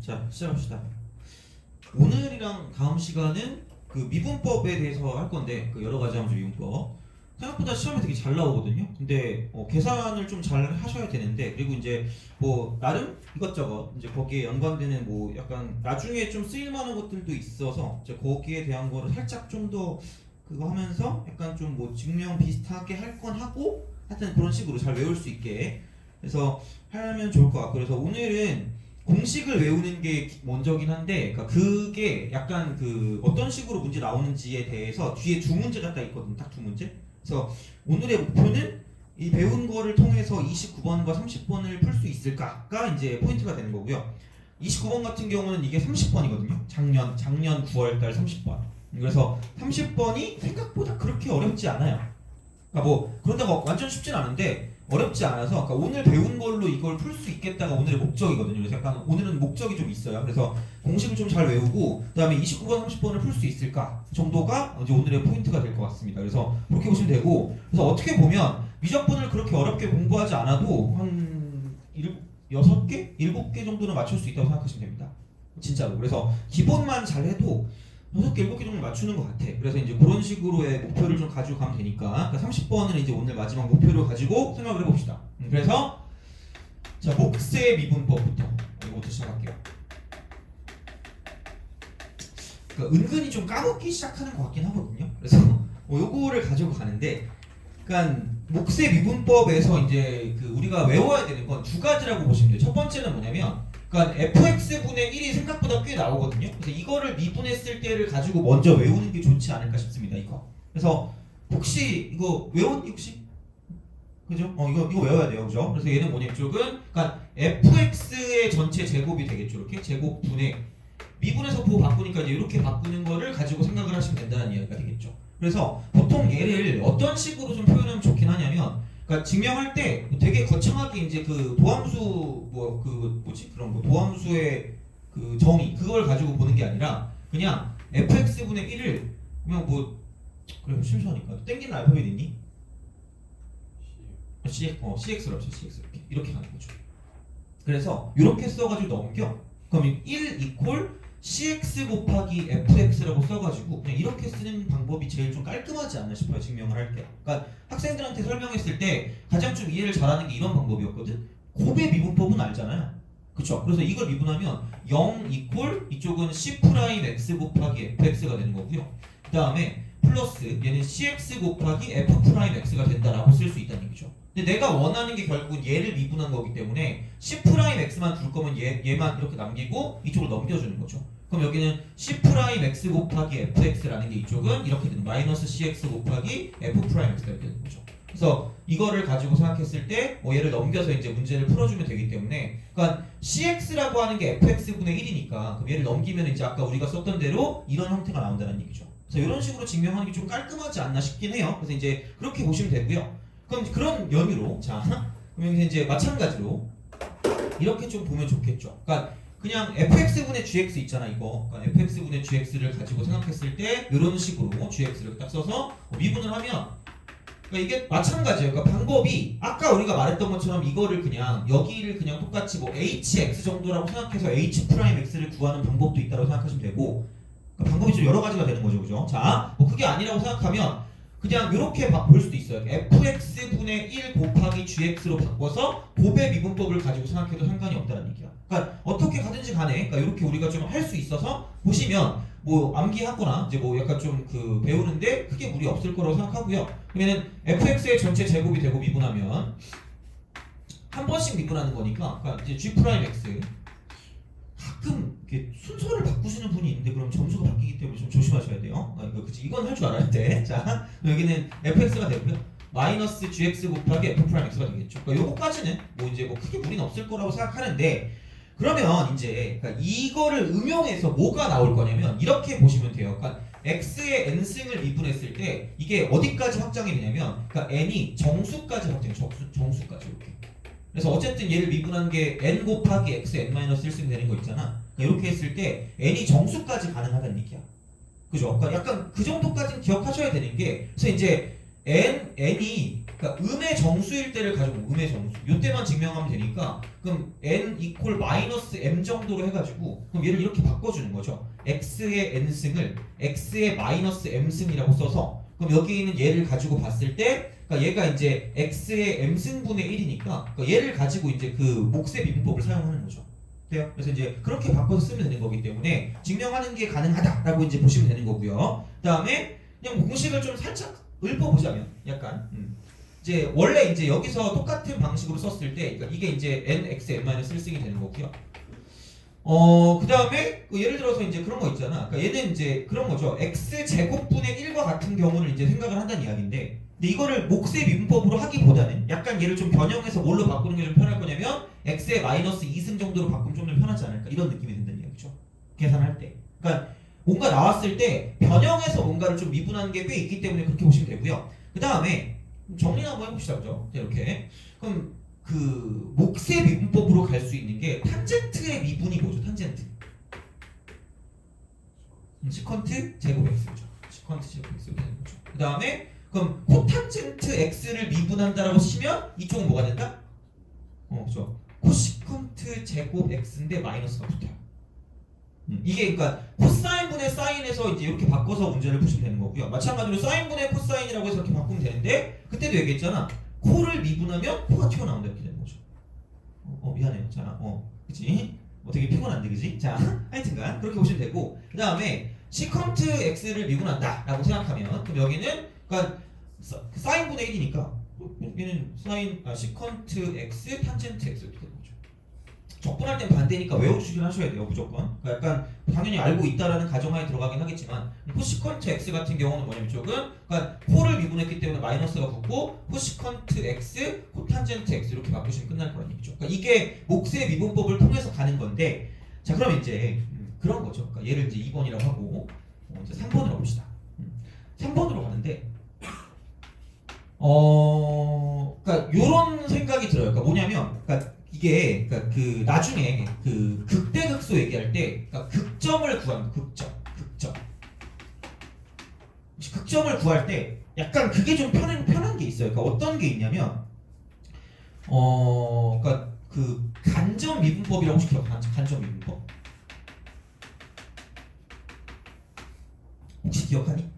자, 시작합시다. 오늘이랑 다음 시간은 그 미분법에 대해서 할 건데, 그 여러 가지 함수 미분법. 생각보다 시험에 되게 잘 나오거든요. 근데 계산을 좀 잘 하셔야 되는데, 그리고 이제 뭐 나름 이것저것 이제 거기에 연관되는 뭐 약간 나중에 좀 쓰일 만한 것들도 있어서 이제 거기에 대한 거를 살짝 좀 더 그거 하면서 약간 좀 뭐 증명 비슷하게 할 건 하고, 하여튼 그런 식으로 잘 외울 수 있게 그래서 하면 좋을 것 같고, 그래서 오늘은 공식을 외우는 게 먼저긴 한데, 그러니까 그게 약간 그 어떤 식으로 문제 나오는지에 대해서 뒤에 두 문제가 딱 있거든, 딱 두 문제. 그래서 오늘의 목표는 이 배운 거를 통해서 29번과 30번을 풀 수 있을까가 이제 포인트가 되는 거고요. 29번 같은 경우는 이게 30번이거든요. 작년 9월달 30번. 그래서 30번이 생각보다 그렇게 어렵지 않아요. 그러니까 뭐 그런다고 완전 쉽진 않은데 어렵지 않아서, 그러니까 오늘 배운 걸로 이걸 풀 수 있겠다가 오늘의 목적이거든요. 그래서 약간 오늘은 목적이 좀 있어요. 그래서 공식을 좀 잘 외우고 그다음에 29번, 30번을 풀 수 있을까 정도가 이제 오늘의 포인트가 될 것 같습니다. 그래서 그렇게 보시면 되고, 그래서 어떻게 보면 미적분을 그렇게 어렵게 공부하지 않아도 한 6개? 7개 정도는 맞출 수 있다고 생각하시면 됩니다. 진짜로. 그래서 기본만 잘해도 6개, 7개 정도 맞추는 것 같아. 그래서 이제 그런 식으로의 목표를 좀 가지고 가면 되니까, 그러니까 30번은 이제 오늘 마지막 목표를 가지고 생각을 해봅시다. 그래서 자, 몫의 미분법부터 이거부터 시작할게요. 그러니까 은근히 좀 까먹기 시작하는 것 같긴 하거든요. 그래서 요거를 가지고 가는데, 그러니까 몫의 미분법에서 이제 그 우리가 외워야 되는 건 두 가지라고 보시면 돼요. 첫 번째는 뭐냐면, 그러니까 fx분의 1이 생각보다 꽤 나오거든요. 그래서 이거를 미분했을 때를 가지고 먼저 외우는 게 좋지 않을까 싶습니다. 이거. 그래서 혹시 이거 외웠니 혹시? 그죠? 이거 외워야 돼요. 그죠? 그래서 얘는 뭐냐, 이쪽은 그러니까 fx의 전체 제곱이 되겠죠. 이렇게 제곱분의 미분에서 부호 바꾸니까 이제 이렇게 바꾸는 거를 가지고 생각을 하시면 된다는 이야기가 되겠죠. 그래서 보통 얘를 어떤 식으로 좀 표현하면 좋긴 하냐면, 그러니까 증명할 때 되게 거창하게 이제 그 도함수 뭐 그 뭐지 그런 거 도함수의 그 정의 그걸 가지고 보는 게 아니라 그냥 fx분의 1을 그냥 뭐 그래 심심하니까 땡기는 알파벳 있니? cx로 합시다. cx 이렇게 가는 거죠. 그래서 이렇게 써가지고 넘겨. 그러면 1 이퀄 cx 곱하기 fx라고 써가지고 그냥 이렇게 쓰는 방법이 제일 좀 깔끔하지 않나 싶어요. 증명을 할 때. 그러니까 학생들한테 설명했을 때 가장 좀 이해를 잘하는 게 이런 방법이었거든. 곱의 미분법은 알잖아요. 그쵸? 그래서 이걸 미분하면 0 이퀄 이쪽은 c'(x) 곱하기 fx가 되는 거고요. 그 다음에 플러스 얘는 cx 곱하기 f'x가 된다라고 쓸 수 있다는 얘기죠. 근데 내가 원하는 게 결국은 얘를 미분한 거기 때문에 c'x만 둘 거면 얘만 이렇게 남기고 이쪽으로 넘겨주는 거죠. 그럼 여기는 c'x 곱하기 fx라는 게 이쪽은 이렇게 되는 마이너스 cx 곱하기 f'x가 되는 거죠. 그래서 이거를 가지고 생각했을 때 얘를 넘겨서 이제 문제를 풀어주면 되기 때문에, 그러니까 cx라고 하는 게 fx분의 1이니까 그럼 얘를 넘기면 이제 아까 우리가 썼던 대로 이런 형태가 나온다는 얘기죠. 그래서 이런 식으로 증명하는 게 좀 깔끔하지 않나 싶긴 해요. 그래서 이제 그렇게 보시면 되고요. 그럼 그런 연유로 자 그러면 이제 마찬가지로 이렇게 좀 보면 좋겠죠. 그러니까 그냥 fx분의 gx 있잖아 이거. 그러니까 fx분의 gx를 가지고 생각했을 때 이런 식으로 gx를 딱 써서 미분을 하면, 그러니까 이게 마찬가지예요. 그러니까 방법이 아까 우리가 말했던 것처럼 이거를 그냥 여기를 그냥 똑같이 뭐 hx 정도라고 생각해서 h'x를 구하는 방법도 있다고 생각하시면 되고, 그러니까 방법이 좀 여러 가지가 되는 거죠, 그죠? 자, 뭐 그게 아니라고 생각하면 그냥 이렇게 볼 수도 있어요. fx분의 1 곱하기 gx로 바꿔서 곱의 미분법을 가지고 생각해도 상관이 없다는 얘기야. 그러니까 어떻게 가든지 간에, 그러니까 이렇게 우리가 좀 할 수 있어서 보시면 뭐 암기하거나 이제 뭐 약간 좀 그 배우는데 크게 무리 없을 거라고 생각하고요. 그러면은 fx의 전체 제곱이 되고 미분하면 한 번씩 미분하는 거니까, 그러니까 이제 g'(x) 가끔 이렇게 순서를 바꾸시는 분이 있는데 그럼 점수가 바뀌기 때문에 좀 조심하셔야 돼요. 그치, 이건 할 줄 알아야 돼. 자, 여기는 fx가 되고요. 마이너스 gx 곱하기 f'x가 되겠죠. 그러니까 요거까지는 뭐 이제 뭐 크게 무리는 없을 거라고 생각하는데, 그러면 이제 그러니까 이거를 응용해서 뭐가 나올 거냐면 이렇게 보시면 돼요. 그러니까 x의 n승을 미분했을 때 이게 어디까지 확장이 되냐면, 그러니까 n이 정수까지 확장이 정수까지 이렇게. 그래서 어쨌든 얘를 미분한 게 n 곱하기 x n-1승 되는 거 있잖아. 그러니까 이렇게 했을 때 n이 정수까지 가능하다는 얘기야. 그죠? 그러니까 약간 그 정도까지는 기억하셔야 되는 게, 그래서 이제 n이 그러니까 음의 정수일 때를 가지고 음의 정수 요때만 증명하면 되니까 그럼 n 이퀄 마이너스 m 정도로 해가지고 그럼 얘를 이렇게 바꿔주는 거죠. x의 n승을 x의 마이너스 m승이라고 써서 그럼 여기 있는 얘를 가지고 봤을 때 그러니까 얘가 이제 x의 m승분의 1이니까 그러니까 얘를 가지고 이제 그 몫의 미분법을 사용하는 거죠. 돼요? 그래서 이제 그렇게 바꿔서 쓰면 되는 거기 때문에 증명하는 게 가능하다라고 이제 보시면 되는 거고요. 그다음에 그냥 공식을 좀 살짝 읊어보자면 약간 이제 원래 이제 여기서 똑같은 방식으로 썼을 때 그러니까 이게 이제 nxn-1승이 되는 거고요. 그 다음에 예를 들어서 이제 그런 거 있잖아. 그러니까 얘는 이제 그런 거죠. x 제곱분의 1과 같은 경우를 이제 생각을 한다는 이야기인데, 근데 이거를 몫의 미분법으로 하기보다는 약간 얘를 좀 변형해서 뭘로 바꾸는 게 좀 편할 거냐면 x의 마이너스 2승 정도로 바꾸면 좀 더 편하지 않을까 이런 느낌이 든다는 이야기죠. 계산할 때. 그러니까 뭔가 나왔을 때 변형해서 뭔가를 좀 미분하는 게 꽤 있기 때문에 그렇게 보시면 되고요. 그 다음에 정리 한번 해봅시다, 그죠? 이렇게. 그럼 그 몫의 미분법으로 갈 수 있는 게 탄젠트의 미분이 뭐죠? 탄젠트. 시컨트 제곱 x죠. 시컨트 제곱 x로 되는 거죠. 그 다음에 그럼 코탄젠트 x를 미분한다라고 치면 이쪽은 뭐가 된다? 그죠? 코시컨트 제곱 x인데 마이너스가 붙어요. 이게 그러니까 코사인분의 사인에서 이제 이렇게 바꿔서 문제를 푸시면 되는 거고요. 마찬가지로 사인분의 코사인이라고 해서 이렇게 바꾸면 되는데 그때도 얘기했잖아. 코를 미분하면 코가 튀어나온다 이렇게 되는 거죠. 미안해요. 자, 그치? 되게 피곤한데, 그지? 자, 하여튼간 그렇게 보시면 되고 그 다음에 시컨트 x를 미분한다라고 생각하면 그럼 여기는 그러니까 사인분의 1이니까 여기는 시컨트 x 탄젠트 x 이렇게 되는 거죠. 적분할 땐 반대니까 외워주시긴 하셔야 돼요, 무조건. 그러니까 약간 당연히 알고 있다라는 가정하에 들어가긴 하겠지만 코시컨트 x 같은 경우는 뭐냐면 이쪽은 그러니까 코를 미분했기 때문에 마이너스가 붙고 코시컨트 x, 코탄젠트 x 이렇게 바꾸시면 끝날 거라는 얘기죠. 그러니까 이게 몫의 미분법을 통해서 가는 건데 자 그럼 이제 그런 거죠. 그러니까 얘를 이제 2번이라고 하고 이제 3번으로 봅시다. 3번으로 가는데 그러니까 요런 생각이 들어요. 그러니까 뭐냐면 그러니까 이게 그러니까 그 나중에 그 극대극소 얘기할 때 그러니까 극점을 구하는 극점을 구할 때 약간 그게 좀 편한 게 있어요. 그러니까 어떤 게 있냐면 그러니까 그 간접 미분법이라고 혹시 기억하나? 간접 미분법 혹시 기억하니?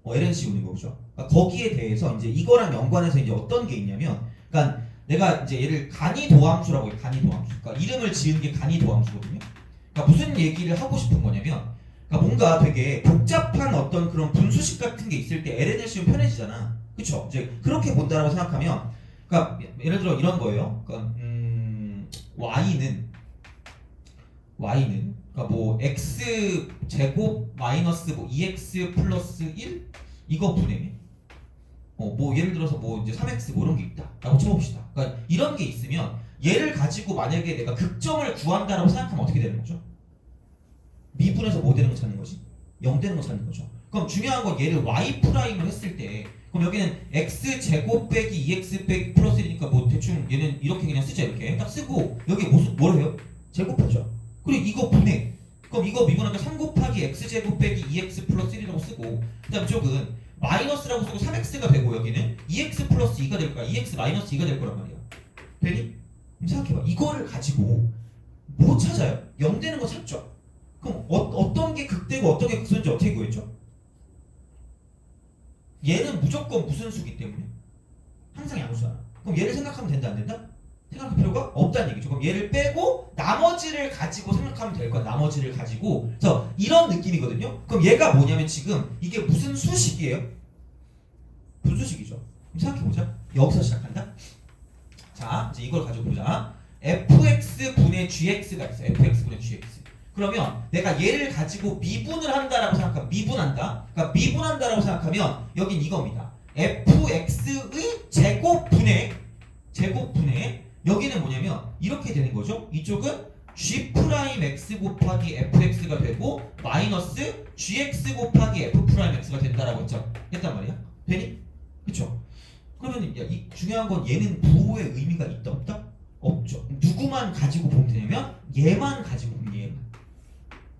LNC 운인 거죠. 그러니까 거기에 대해서 이제 이거랑 연관해서 이제 어떤 게 있냐면 그러니까 내가 이제 얘를 간이도함수라고 해요. 간이도함수. 그러니까 이름을 지은 게 간이도함수거든요. 그러니까 무슨 얘기를 하고 싶은 거냐면, 그러니까 뭔가 되게 복잡한 어떤 그런 분수식 같은 게 있을 때 LNLC는 편해지잖아. 그쵸? 이제 그렇게 본다라고 생각하면, 그러니까 예를 들어 이런 거예요. 그러니까 그러니까 뭐 x 제곱 마이너스 뭐 2x 플러스 1 이거 분해. 뭐 예를 들어서 뭐 이제 3x 뭐 이런 게 있다라고 쳐봅시다. 그러니까 이런 게 있으면 얘를 가지고 만약에 내가 극점을 구한다라고 생각하면 어떻게 되는 거죠? 미분해서 뭐 되는 거 찾는 거지? 0 되는 거 찾는 거죠. 그럼 중요한 건 얘를 y 프라임을 했을 때 그럼 여기는 x 제곱 빼기 2x 빼기 플러스 1이니까 뭐 대충 얘는 이렇게 그냥 쓰자 이렇게 딱 쓰고 여기 뭘 해요? 제곱하죠. 그리고 이거 분해. 그럼 이거 미분하니까 3 곱하기 x 제곱 빼기 2x 플러스 1이라고 쓰고 그 다음 이쪽은 마이너스라고 쓰고 3x가 되고 여기는 2x 플러스 2가 될 거야. 2x 마이너스 2가 될 거란 말이야. 되니? 생각해봐. 이거를 가지고 뭐 찾아요? 0 되는 거 찾죠? 그럼 어떤 게 극대고 어떤 게 극소인지 어떻게 구했죠? 얘는 무조건 무슨 수기 때문에? 항상 양수잖아. 그럼 얘를 생각하면 된다 안 된다? 생각할 필요가 없다는 얘기죠. 그럼 얘를 빼고 나머지를 가지고 생각하면 될 거야. 나머지를 가지고. 그래서 이런 느낌이거든요. 그럼 얘가 뭐냐면 지금 이게 무슨 수식이에요? 분수식이죠. 그럼 생각해보자. 여기서 시작한다. 자, 이제 이걸 가지고 보자. fx 분의 gx가 있어. fx 분의 gx. 그러면 내가 얘를 가지고 미분을 한다라고 생각하면 미분한다. 그러니까 미분한다라고 생각하면 여긴 이겁니다. fx의 제곱분의 여기는 뭐냐면 이렇게 되는 거죠. 이쪽은 g 프라임 x 곱하기 fx가 되고 마이너스 gx 곱하기 f 프라임 x가 된다라고 했단 말이야. 되니? 그쵸? 그러면 이 중요한 건 얘는 부호의 의미가 있다 없다? 없죠. 누구만 가지고 보면 되냐면 얘만 가지고 보면 얘만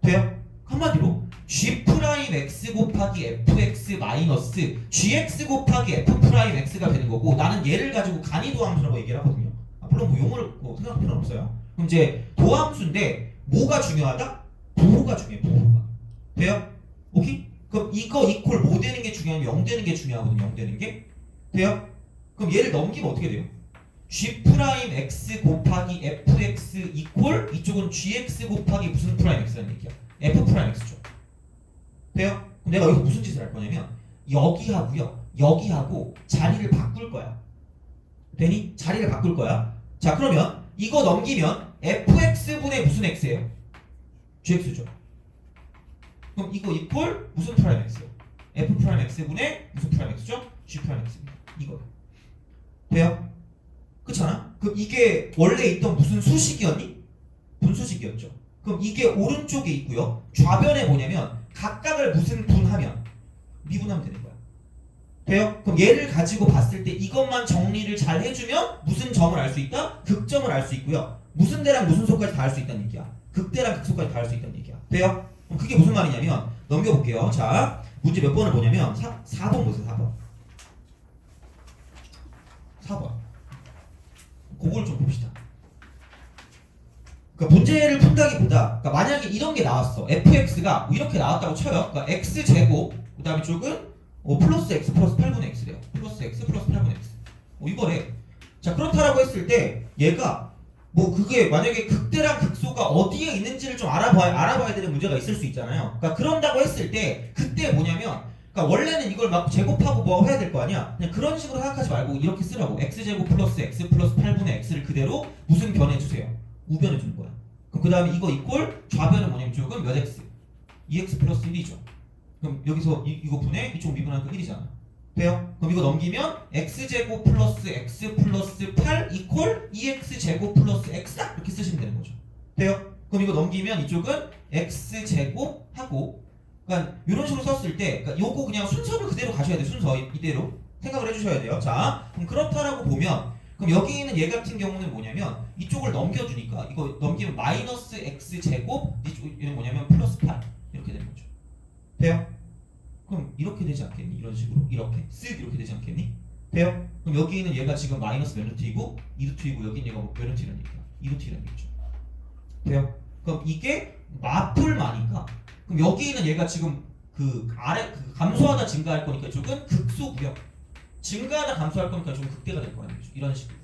돼요? 한마디로 g 프라임 x 곱하기 fx x 마이너스 gx 곱하기 f 프라임 x가 되는 거고 나는 얘를 가지고 간이도함수라고 얘기를 하거든요. 물론 뭐 용어를 생각할 필요는 없어요. 그럼 이제 도함수인데 뭐가 중요하다? 부호가 중요해. 부호가. 돼요? 오케이? 그럼 이거 이퀄 뭐 되는 게 중요하면 0 되는 게 중요하거든요. 0 되는 게. 돼요? 그럼 얘를 넘기면 어떻게 돼요? g 프라임 x 곱하기 fx 이퀄 이쪽은 gx 곱하기 무슨 프라임 x라는 얘기야. f 프라임 x죠. 돼요? 그럼 내가 여기서 무슨 짓을 할 거냐면 여기하고요. 여기하고 자리를 바꿀 거야. 되니? 자리를 바꿀 거야. 자 그러면 이거 넘기면 fx분의 무슨 x예요? gx죠. 그럼 이거 이퀄 무슨 프라임 x예요? f 프라임 x분의 무슨 프라임 x죠? g 프라임 x입니다. 이거 돼요? 그렇잖아? 그럼 이게 원래 있던 무슨 수식이었니? 분수식이었죠. 그럼 이게 오른쪽에 있고요. 좌변에 뭐냐면 각각을 무슨 분하면 미분하면 되는 거야. 돼요? 그럼 얘를 가지고 봤을 때 이것만 정리를 잘 해주면 무슨 점을 알 수 있다? 극점을 알 수 있고요. 무슨 대랑 무슨 소까지 다 알 수 있다는 얘기야. 극대랑 극소까지 다 알 수 있다는 얘기야. 돼요? 그럼 그게 무슨 말이냐면 넘겨볼게요. 자 문제 몇 번을 보냐면 4번 보세요. 4번. 4번. 그걸 좀 봅시다. 그러니까 문제를 푼다기보다 그러니까 만약에 이런 게 나왔어. fx가 뭐 이렇게 나왔다고 쳐요. 그러니까 x제곱 그 다음에 쪽은 플러스 x 플러스 8분의 x래요. 플러스 x 플러스 8분의 x. 이거래. 자 그렇다라고 했을 때 얘가 뭐 그게 만약에 극대랑 극소가 어디에 있는지를 좀 알아봐야 되는 문제가 있을 수 있잖아요. 그러니까 그런다고 했을 때 그때 뭐냐면 그러니까 원래는 이걸 막 제곱하고 뭐 해야 될 거 아니야. 그냥 그런 식으로 생각하지 말고 이렇게 쓰라고. x제곱 플러스 x 플러스 8분의 x를 그대로 무슨 변해 주세요. 우변해 주는 거야. 그럼 그 다음에 이거 이꼴 좌변은 뭐냐면 이쪽은 몇 x? 2x 플러스 1이죠. 그럼 여기서 이거 분해 이쪽 미분하니까 1이잖아. 돼요? 그럼 이거 넘기면 x제곱 플러스 x 플러스 8 이퀄 2x제곱 플러스 x다 이렇게 쓰시면 되는 거죠. 돼요? 그럼 이거 넘기면 이쪽은 x제곱 하고 그러니까 이런 식으로 썼을 때 그러니까 요거 그냥 순서를 그대로 가셔야 돼. 순서 이대로 생각을 해주셔야 돼요. 자 그럼 그렇다라고 보면 그럼 여기 있는 얘 같은 경우는 뭐냐면 이쪽을 넘겨주니까 이거 넘기면 마이너스 x제곱 이쪽은 뭐냐면 플러스 8 이렇게 되는 거죠. 돼요? 그럼 이렇게 되지 않겠니? 이런 식으로 이렇게 쓱 이렇게 되지 않겠니? 돼요? 그럼 여기 있는 얘가 지금 마이너스 몇 루트이고 2루트이고 여기 있는 얘가 몇 루트라는 얘기야? 2루트라는 얘기죠. 돼요? 그럼 이게 마풀마니까 그럼 여기 있는 얘가 지금 그 아래 그 감소하다 증가할 거니까 이쪽은 극소고요. 증가하다 감소할 거니까 좀 극대가 될 거 아니에요. 이런 식으로.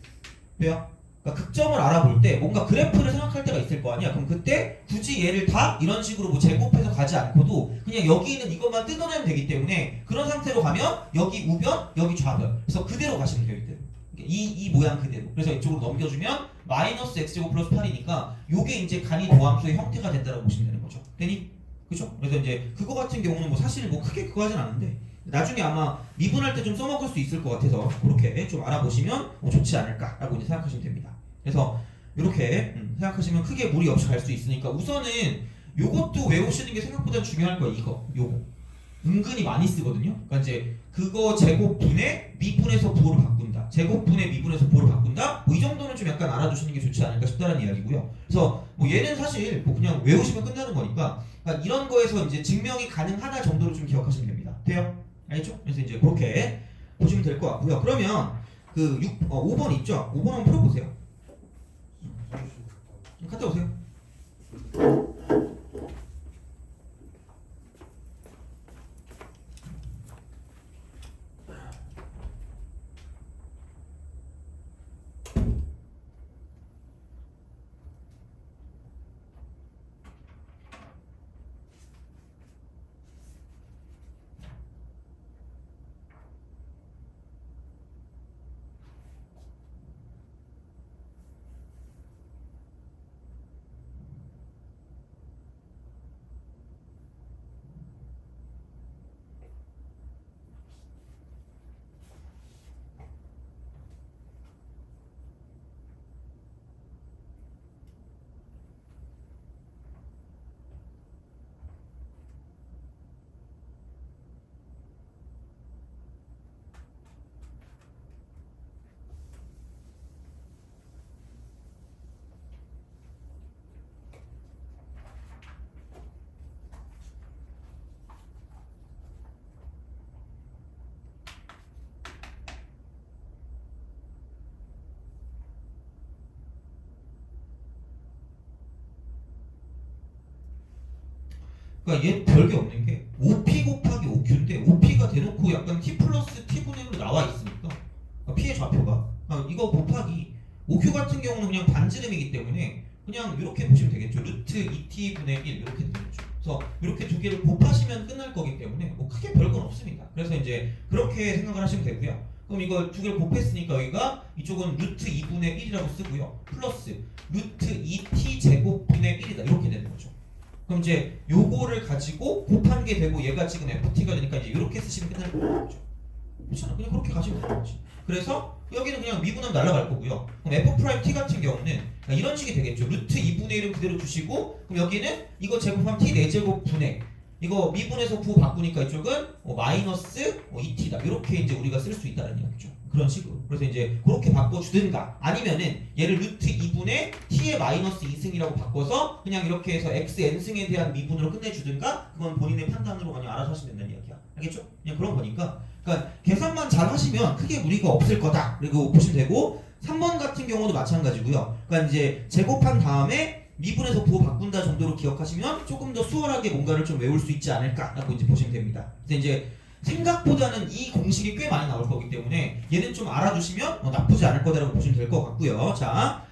돼요? 그러니까 극점을 알아볼 때 뭔가 그래프를 생각할 때가 있을 거 아니야. 그럼 그때 굳이 얘를 다 이런 식으로 뭐 제곱해서 가지 않고도 그냥 여기 있는 이것만 뜯어내면 되기 때문에 그런 상태로 가면 여기 우변, 여기 좌변. 그래서 그대로 가시면 돼요. 이대로. 이 모양 그대로. 그래서 이쪽으로 넘겨주면 마이너스 x제곱 플러스 8이니까 요게 이제 간이 도함수의 형태가 된다고 보시면 되는 거죠. 되니? 그죠? 그래서 이제 그거 같은 경우는 뭐 사실 뭐 크게 그거 하진 않은데 나중에 아마 미분할 때 좀 써먹을 수 있을 것 같아서 그렇게 좀 알아보시면 좋지 않을까라고 이제 생각하시면 됩니다. 그래서 이렇게 생각하시면 크게 무리 없이 갈 수 있으니까 우선은 요것도 외우시는 게 생각보다 중요할 거예요. 이거 요거 은근히 많이 쓰거든요. 그러니까 이제 그거 제곱분의 미분에서 부호를 바꾼다. 제곱분의 미분에서 부호를 바꾼다. 뭐 이 정도는 좀 약간 알아두시는 게 좋지 않을까 싶다는 이야기고요. 그래서 뭐 얘는 사실 뭐 그냥 외우시면 끝나는 거니까 그러니까 이런 거에서 이제 증명이 가능하다 정도로 좀 기억하시면 됩니다. 돼요? 알겠죠? 그래서 이제 그렇게 보시면 될 것 같고요. 그러면 그 5번 있죠? 5번 한번 풀어보세요. 갔다 오세요. 그러니까 얘 별게 없는 게 OP 곱하기 OQ인데 OP가 대놓고 약간 T 플러스 T분의 1로 나와 있으니까 P의 좌표가 이거 곱하기 OQ 같은 경우는 그냥 반지름이기 때문에 그냥 이렇게 보시면 되겠죠. 루트 2T분의 1 이렇게 되겠죠. 그래서 이렇게 두 개를 곱하시면 끝날 거기 때문에 뭐 크게 별건 없습니다. 그래서 이제 그렇게 생각을 하시면 되고요. 그럼 이거 두 개를 곱했으니까 여기가 이쪽은 루트 2분의 1이라고 쓰고요. 플러스 루트 2t 제곱분의 1이다 이렇게 되는 거죠. 그럼 이제 요거를 가지고 곱한 게 되고 얘가 지금 ft가 되니까 이제 이렇게 쓰시면 끝나는 거죠. 그렇잖아. 그냥 그렇게 가시면 되는 거지. 그래서 여기는 그냥 미분하면 날아갈 거고요. 그럼 f'(t) 같은 경우는 이런 식이 되겠죠. 루트 2분의 1은 그대로 두시고 그럼 여기는 이거 제곱하면 t 4제곱 분의 이거 미분에서 구호 바꾸니까 이쪽은 마이너스 2t다. 이렇게 이제 우리가 쓸 수 있다는 얘기죠. 그런 식으로. 그래서 이제 그렇게 바꿔주든가 아니면은 얘를 루트 2분의 t의 마이너스 2승이라고 바꿔서 그냥 이렇게 해서 xn승에 대한 미분으로 끝내주든가 그건 본인의 판단으로 그냥 알아서 하시면 된다는 이야기야. 알겠죠? 그냥 그런 거니까. 그러니까 계산만 잘 하시면 크게 무리가 없을 거다. 그리고 보시면 되고 3번 같은 경우도 마찬가지고요. 그러니까 이제 제곱한 다음에 미분에서 부호 바꾼다 정도로 기억하시면 조금 더 수월하게 뭔가를 좀 외울 수 있지 않을까라고 이제 보시면 됩니다. 근데 이제 생각보다는 이 공식이 꽤 많이 나올 거기 때문에 얘는 좀 알아두시면 나쁘지 않을 거다라고 보시면 될 것 같고요. 자,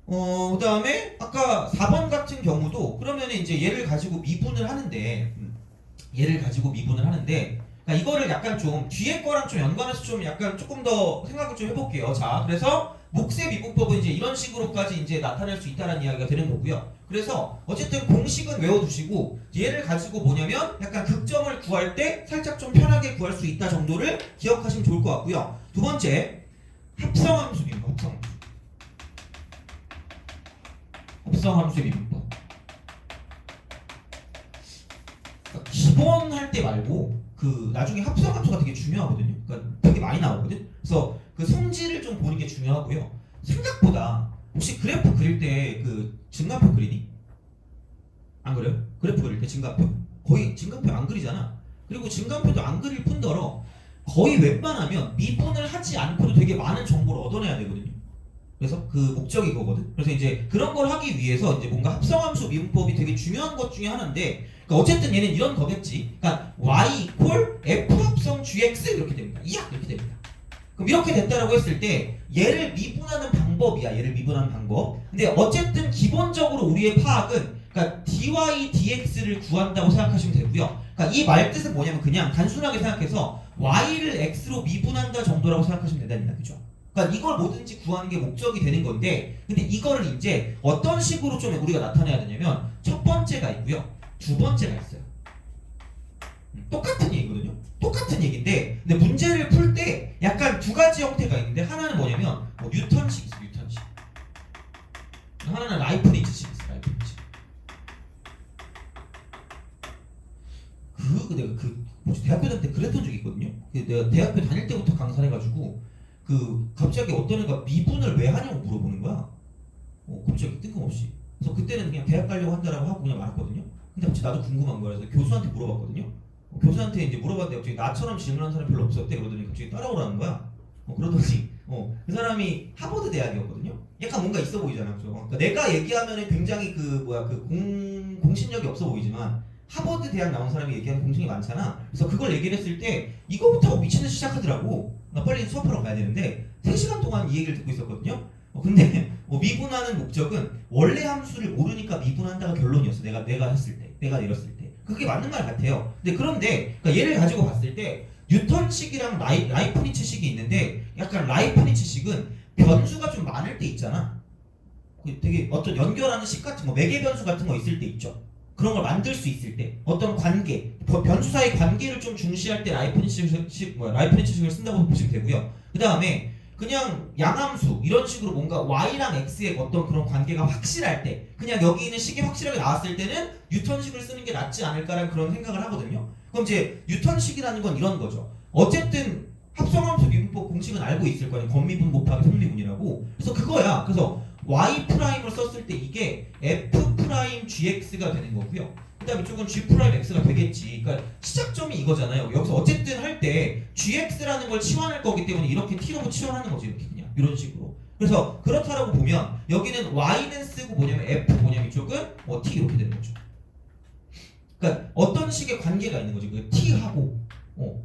그 다음에 아까 4번 같은 경우도 그러면 이제 얘를 가지고 미분을 하는데 그러니까 이거를 약간 좀 뒤에 거랑 좀 연관해서 좀 약간 조금 더 생각을 좀 해볼게요. 자, 그래서 몫의 미분법은 이제 이런 식으로까지 이제 나타낼 수 있다는 이야기가 되는 거고요. 그래서 어쨌든 공식은 외워두시고 얘를 가지고 뭐냐면 약간 극점을 구할 때 살짝 좀 편하게 구할 수 있다 정도를 기억하시면 좋을 것 같고요. 두 번째, 합성함수입니다. 합성함수의 미분법. 그러니까 기본 할 때 말고 그 나중에 합성함수가 되게 중요하거든요. 그러니까 되게 많이 나오거든. 그래서 그 성질을 좀 보는 게 중요하고요. 생각보다 혹시 그래프 그릴 때 그 증가표 그리니? 안 그래요? 그래프 그릴 때 증가표? 거의 증가표 안 그리잖아. 그리고 증가표도 안 그릴 뿐더러 거의 웬만하면 미분을 하지 않고도 되게 많은 정보를 얻어내야 되거든요. 그래서 그 목적이 그거거든. 그래서 이제 그런 걸 하기 위해서 이제 뭔가 합성함수 미분법이 되게 중요한 것 중에 하나인데, 그러니까 어쨌든 얘는 이런 거겠지. 그러니까 y 이퀄 f 합성 gx 이렇게 됩니다. 이야 이렇게 됩니다. 그럼 이렇게 됐다라고 했을 때 얘를 미분하는 방법이야. 얘를 미분하는 방법. 근데 어쨌든 기본적으로 우리의 파악은 그러니까 dy dx를 구한다고 생각하시면 되고요. 그러니까 이 말 뜻은 뭐냐면 그냥 단순하게 생각해서 y를 x로 미분한다 정도라고 생각하시면 된다는 이야기죠. 그러니까 이걸 뭐든지 구하는 게 목적이 되는 건데, 근데 이거를 이제 어떤 식으로 좀 우리가 나타내야 되냐면 첫 번째가 있고요, 두 번째가 있어요. 똑같은 얘기거든요. 똑같은 얘기인데, 근데 문제를 풀 때 약간 두 가지 형태가 있는데 하나는 뭐냐면 뭐 뉴턴식 있어, 뉴턴식. 하나는 라이프니츠식 있어, 라이프니츠. 내가 대학교 다닐 때 그랬던 적이 있거든요. 내가 대학교 다닐 때부터 강사를 해가지고 갑자기 어떤 애가 미분을 왜 하냐고 물어보는 거야. 갑자기 뜬금없이. 그래서 그때는 그냥 대학 가려고 한다라고 하고 그냥 말았거든요. 근데 갑자기 나도 궁금한 거야. 그래서 교수한테 물어봤거든요. 교수한테 이제 물어봤는데 갑자기 나처럼 질문하는 사람이 별로 없었대. 그러더니 갑자기 따라오라는 거야. 그러더니 그 사람이 하버드 대학이었거든요. 약간 뭔가 있어 보이잖아. 그러니까 내가 얘기하면은 굉장히 공신력이 없어 보이지만 하버드 대학 나온 사람이 얘기하는 공신이 많잖아. 그래서 그걸 얘기를 했을 때 이거부터 미친듯이 시작하더라고. 나 빨리 수업하러 가야 되는데 3시간 동안 이 얘기를 듣고 있었거든요. 근데 미분하는 목적은 원래 함수를 모르니까 미분한다가 결론이었어. 내가 했을 때, 내가 내렸을 때. 그게 맞는 말 같아요. 그런데 그러니까 얘를 가지고 봤을 때 뉴턴식이랑 라이프니츠식이 있는데, 약간 라이프니츠식은 변수가 좀 많을 때 있잖아. 되게 어떤 연결하는 식 같은 거, 매개 변수 같은 거 있을 때 있죠. 그런 걸 만들 수 있을 때 어떤 관계, 변수 사이 관계를 좀 중시할 때 라이프니츠식을 쓴다고 보시면 되고요. 그 다음에 그냥 양함수 이런 식으로 뭔가 y랑 x의 어떤 그런 관계가 확실할 때, 그냥 여기 있는 식이 확실하게 나왔을 때는 뉴턴식을 쓰는 게 낫지 않을까라는 그런 생각을 하거든요. 그럼 이제 뉴턴식이라는 건 이런 거죠. 어쨌든 합성함수 미분법 공식은 알고 있을 거예요. 건미분 곱하기 성미분이라고. 그래서 그거야. 그래서 y 프라임을 썼을 때 이게 f 프라임 gx가 되는 거고요. 그다음 이쪽은 g 프라임 x가 되겠지. 그러니까 시작점이 이거잖아요. 여기서 어쨌든 할 때 gx라는 걸 치환할 거기 때문에 이렇게 t로 치환하는 거지. 이렇게 그냥 이런 식으로. 그래서 그렇다라고 보면 여기는 y는 쓰고 뭐냐면 f 뭐냐면 이쪽은 t 이렇게 되는 거죠. 그러니까 어떤 식의 관계가 있는 거지. 그 t하고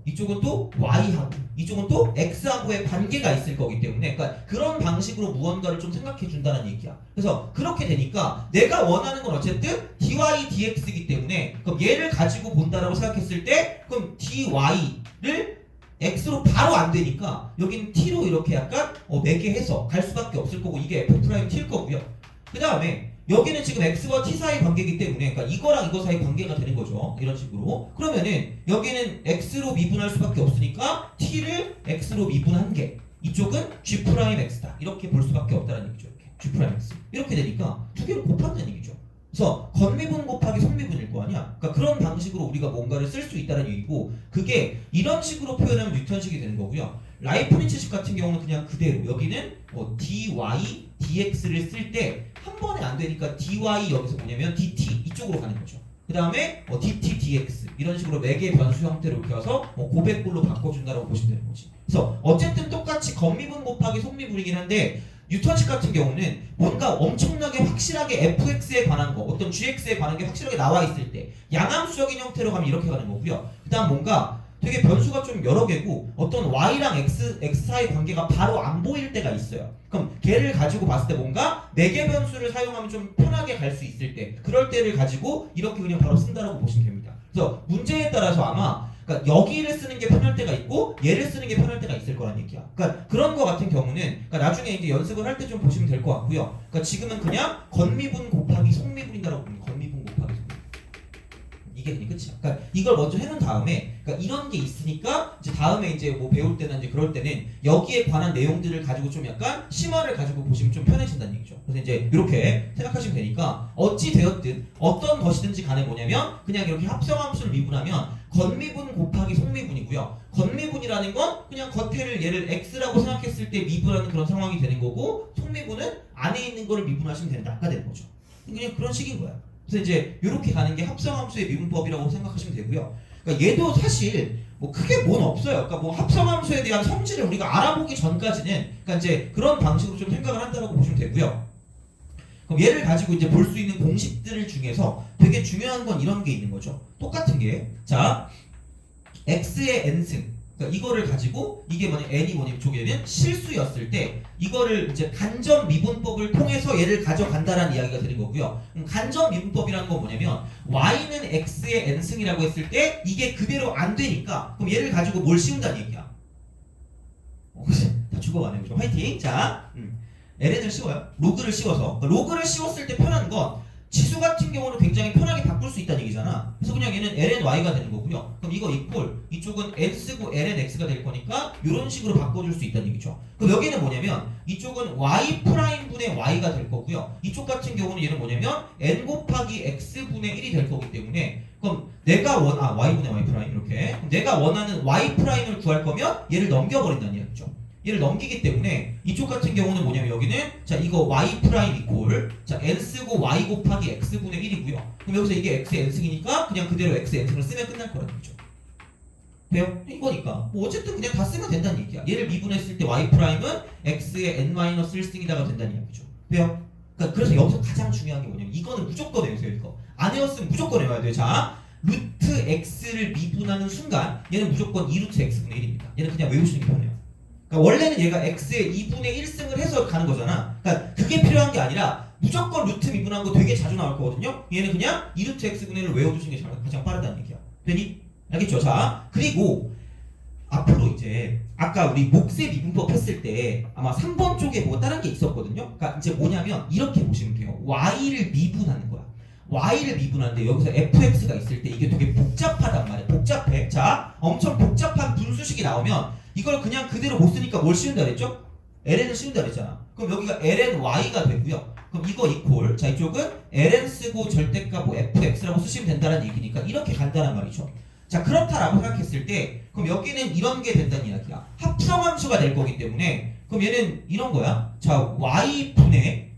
이쪽은 또 y하고 이쪽은 또 x하고의 관계가 있을 거기 때문에 그러니까 그런 방식으로 무언가를 좀 생각해 준다는 얘기야. 그래서 그렇게 되니까 내가 원하는 건 어쨌든 dy dx이기 때문에 그럼 얘를 가지고 본다라고 생각했을 때 그럼 dy를 x로 바로 안 되니까 여기는 t로 이렇게 약간 매개해서 갈 수밖에 없을 거고 이게 f't일 거고요. 그 다음에 여기는 지금 x와 t 사이 관계이기 때문에 그러니까 이거랑 이거 사이 관계가 되는 거죠. 이런 식으로. 그러면은 여기는 x로 미분할 수밖에 없으니까 t를 x로 미분한 게 이쪽은 g'x다. 이렇게 볼 수밖에 없다는 얘기죠. 이렇게 g'x. 이렇게 되니까 두 개를 곱한다는 얘기죠. 그래서 건미분 곱하기 속미분일 거 아니야. 그러니까 그런 방식으로 우리가 뭔가를 쓸 수 있다는 얘기고 그게 이런 식으로 표현하면 뉴턴식이 되는 거고요. 라이프니츠식 같은 경우는 그냥 그대로 여기는 dy dx를 쓸 때 한 번에 안 되니까 dy 여기서 뭐냐면 dt 이쪽으로 가는 거죠. 그 다음에 dt dx 이런 식으로 매개 변수 형태로 이렇게 와서 고백꼴로 바꿔준다고 보시면 되는 거지. 그래서 어쨌든 똑같이 건미분 곱하기 속미분이긴 한데 뉴턴식 같은 경우는 뭔가 엄청나게 확실하게 fx에 관한 거 어떤 gx에 관한 게 확실하게 나와 있을 때 양함수적인 형태로 가면 이렇게 가는 거고요. 그 다음 뭔가 되게 변수가 좀 여러 개고 어떤 y랑 x 사이 관계가 바로 안 보일 때가 있어요. 그럼 걔를 가지고 봤을 때 뭔가 4개 변수를 사용하면 좀 편하게 갈 수 있을 때 그럴 때를 가지고 이렇게 그냥 바로 쓴다라고 보시면 됩니다. 그래서 문제에 따라서 아마 그러니까 여기를 쓰는 게 편할 때가 있고 얘를 쓰는 게 편할 때가 있을 거란 얘기야. 그러니까 그런 거 같은 경우는 그러니까 나중에 이제 연습을 할 때 좀 보시면 될 것 같고요. 그러니까 지금은 그냥 건미분 곱하기 속미분이라고 봅니다. 건미분 곱하기 속미분. 이게 그냥 끝이야. 그러니까 이걸 먼저 해놓은 다음에 그러니까 이런 게 있으니까 이제 다음에 이제 뭐 배울 때나 이제 그럴 때는 여기에 관한 내용들을 가지고 좀 약간 심화를 가지고 보시면 좀 편해진다는 얘기죠. 그래서 이제 이렇게 생각하시면 되니까 어찌 되었든 어떤 것이든지 간에 뭐냐면 그냥 이렇게 합성함수를 미분하면 건미분 곱하기 속미분이고요. 건미분이라는 건 그냥 겉에를 얘를 x라고 생각했을 때 미분하는 그런 상황이 되는 거고 속미분은 안에 있는 거를 미분하시면 된다가 되는 거죠. 그냥 그런 식인 거야. 그래서 이제 이렇게 가는 게 합성함수의 미분법이라고 생각하시면 되고요. 그러니까 얘도 사실 뭐 크게 뭔 없어요. 그러니까 뭐 합성함수에 대한 성질을 우리가 알아보기 전까지는 그러니까 이제 그런 방식으로 좀 생각을 한다고 보시면 되고요. 그럼 얘를 가지고 이제 볼 수 있는 공식들 중에서 되게 중요한 건 이런 게 있는 거죠. 똑같은 게 자 x의 n승 그러니까 이거를 가지고 이게 뭐냐 n이 뭐냐 이쪽에는 실수였을 때 이거를 이제 간접 미분법을 통해서 얘를 가져간다라는 이야기가 되는 거고요. 간접 미분법이라는 건 뭐냐면 y는 x의 n승이라고 했을 때 이게 그대로 안 되니까 그럼 얘를 가지고 뭘 씌운다는 얘기야. 다 죽어가네 그죠? 화이팅. 자 ln을 씌워요. 로그를 씌워서 그러니까 로그를 씌웠을 때 편한 건 지수 같은 경우는 굉장히 편하게 바꿀 수 있다는 얘기잖아. 그래서 그냥 얘는 lny가 되는 거고요. 그럼 이거 이퀄 이쪽은 n 쓰고 lnx가 될 거니까 이런 식으로 바꿔줄 수 있다는 얘기죠. 그럼 여기는 뭐냐면 이쪽은 y 프라임분의 y가 될 거고요. 이쪽 같은 경우는 얘는 뭐냐면 n 곱하기 x분의 1이 될 거기 때문에 그럼 내가 y분의 y 프라임 이렇게 그럼 내가 원하는 y 프라임을 구할 거면 얘를 넘겨버린다는 얘기죠. 얘를 넘기기 때문에 이쪽 같은 경우는 뭐냐면 여기는 자 이거 y 프라임 이퀄 자 n 쓰고 y 곱하기 x분의 1이고요. 그럼 여기서 이게 x의 n승이니까 그냥 그대로 x의 n승을 쓰면 끝날 거라는 거죠. 돼요? 이거니까 뭐 어쨌든 그냥 다 쓰면 된다는 얘기야. 얘를 미분했을 때 y 프라임은 x의 n-1승이다가 된다는 얘기죠. 돼요? 그러니까 그래서 여기서 가장 중요한 게 뭐냐면 이거는 무조건 외우세요. 이거 안 외웠으면 무조건 외워야 돼요. 자 루트 x를 미분하는 순간 얘는 무조건 2루트 x분의 1입니다. 얘는 그냥 외우시는 게 편해요. 그러니까 원래는 얘가 x의 2분의 1승을 해서 가는 거잖아. 그러니까 그게 필요한 게 아니라 무조건 루트 미분한 거 되게 자주 나올 거거든요. 얘는 그냥 2루트 x분의 1을 외워주시는 게 가장 빠르다는 얘기야. 되니? 알겠죠? 자 그리고 앞으로 이제 아까 우리 몫의 미분법 했을 때 아마 3번 쪽에 뭐 다른 게 있었거든요. 그러니까 이제 뭐냐면 이렇게 보시면 돼요. y를 미분하는 거야. y를 미분하는데 여기서 fx가 있을 때 이게 되게 복잡하단 말이야. 복잡해. 자 엄청 복잡한 분수식이 나오면 이걸 그냥 그대로 못 쓰니까 뭘 씌운다 그랬죠? ln을 씌운다 그랬잖아. 그럼 여기가 lny가 되고요. 그럼 이거 이퀄 자 이쪽은 ln 쓰고 절대값 뭐 fx라고 쓰시면 된다는 얘기니까 이렇게 간단한 말이죠. 자 그렇다라고 생각했을 때 그럼 여기는 이런 게 된다는 이야기야. 합성함수가 될 거기 때문에 그럼 얘는 이런 거야. 자 y분의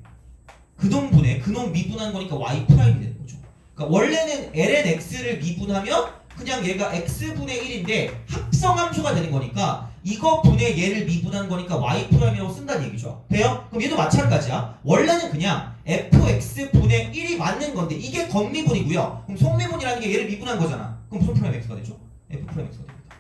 그놈 미분한 거니까 y 프라임이 되는 거죠. 그러니까 원래는 ln x를 미분하면 그냥 얘가 x분의 1인데 합성함수가 되는 거니까 이거 분의 얘를 미분한 거니까 y 프라임이라고 쓴다는 얘기죠. 돼요? 그럼 얘도 마찬가지야. 원래는 그냥 fx 분의 1이 맞는 건데 이게 겉미분이고요. 그럼 속미분이라는 게 얘를 미분한 거잖아. 그럼 무슨 프라임 x가 되죠? f 프라임 x가 됩니다.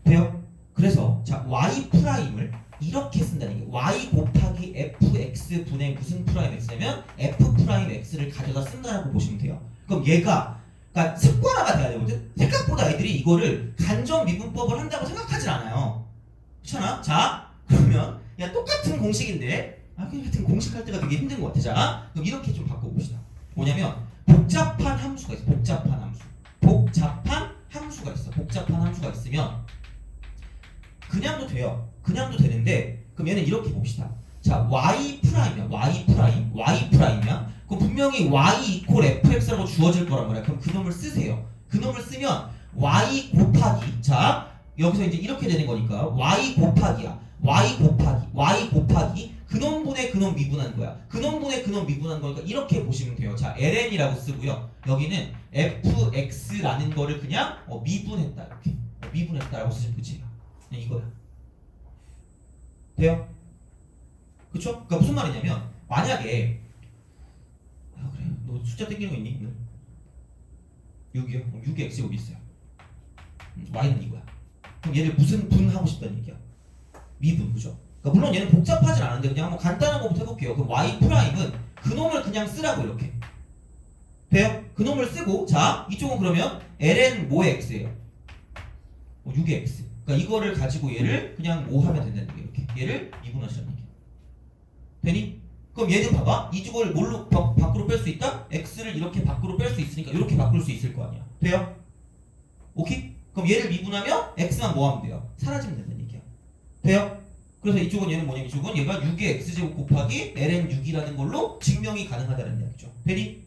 돼요? 그래서 자 y 프라임을 이렇게 쓴다는 게 y 곱하기 fx 분의 무슨 프라임 x냐면 f 프라임 x를 가져다 쓴다라고 보시면 돼요. 그럼 얘가 그러니까 습관화가 돼야 되거든. 생각보다 애들이 이거를 간접 미분법을 한다고 생각하진 않아요. 그렇잖아? 자 그러면 야 똑같은 공식인데 같은 공식 할 때가 되게 힘든 것 같아. 자 그럼 이렇게 좀 바꿔봅시다. 뭐냐면 복잡한 함수가 있어. 복잡한 함수가 있어. 복잡한 함수가 있으면 그냥도 돼요. 그냥도 되는데 그럼 얘는 이렇게 봅시다. 자 y 프라임이야. y 프라임이야. 그럼 분명히 y 이퀄 fx라고 주어질 거란 말이야. 그럼 그놈을 쓰세요. 그놈을 쓰면 y 곱하기 자 여기서 이제 이렇게 되는 거니까 y 곱하기야. y 곱하기 그놈분의 그놈 미분한 거야. 그놈분의 그놈 미분한 거니까 이렇게 보시면 돼요. 자 ln이라고 쓰고요. 여기는 fx라는 거를 그냥 미분했다 이렇게 미분했다라고 쓰시면 끝이에요. 그냥 이거야. 돼요? 그쵸? 그러니까 무슨 말이냐면 만약에 그래 너 숫자 땡기는 거 있니? 6이요? 6이 x 여기 있어요. y는 이거야. 그럼 얘를 무슨 분하고 싶다는 얘기야? 미분 그죠? 그러니까 물론 얘는 복잡하진 않은데 그냥 한번 간단한 거부터 해볼게요. 그럼 y 프라임은 그놈을 그냥 쓰라고 이렇게 돼요? 그놈을 쓰고 자 이쪽은 그러면 ln 뭐의 x예요? 6의 x. 그러니까 이거를 가지고 얘를 그냥 뭐 하면 된다는 얘기예요. 이렇게 얘를 미분하시라는 얘기예요. 되니? 그럼 얘는 봐봐. 이쪽을 뭘로 밖으로 뺄 수 있다? x를 이렇게 밖으로 뺄 수 있으니까 이렇게 바꿀 수 있을 거 아니야. 돼요? 오케이? 그럼 얘를 미분하면 x만 뭐 하면 돼요? 사라지면 된다는 얘기야. 돼요? 그래서 이쪽은 얘는 뭐냐면 이쪽은 얘가 6의 x제곱 곱하기 ln 6이라는 걸로 증명이 가능하다는 이야기죠. 되니?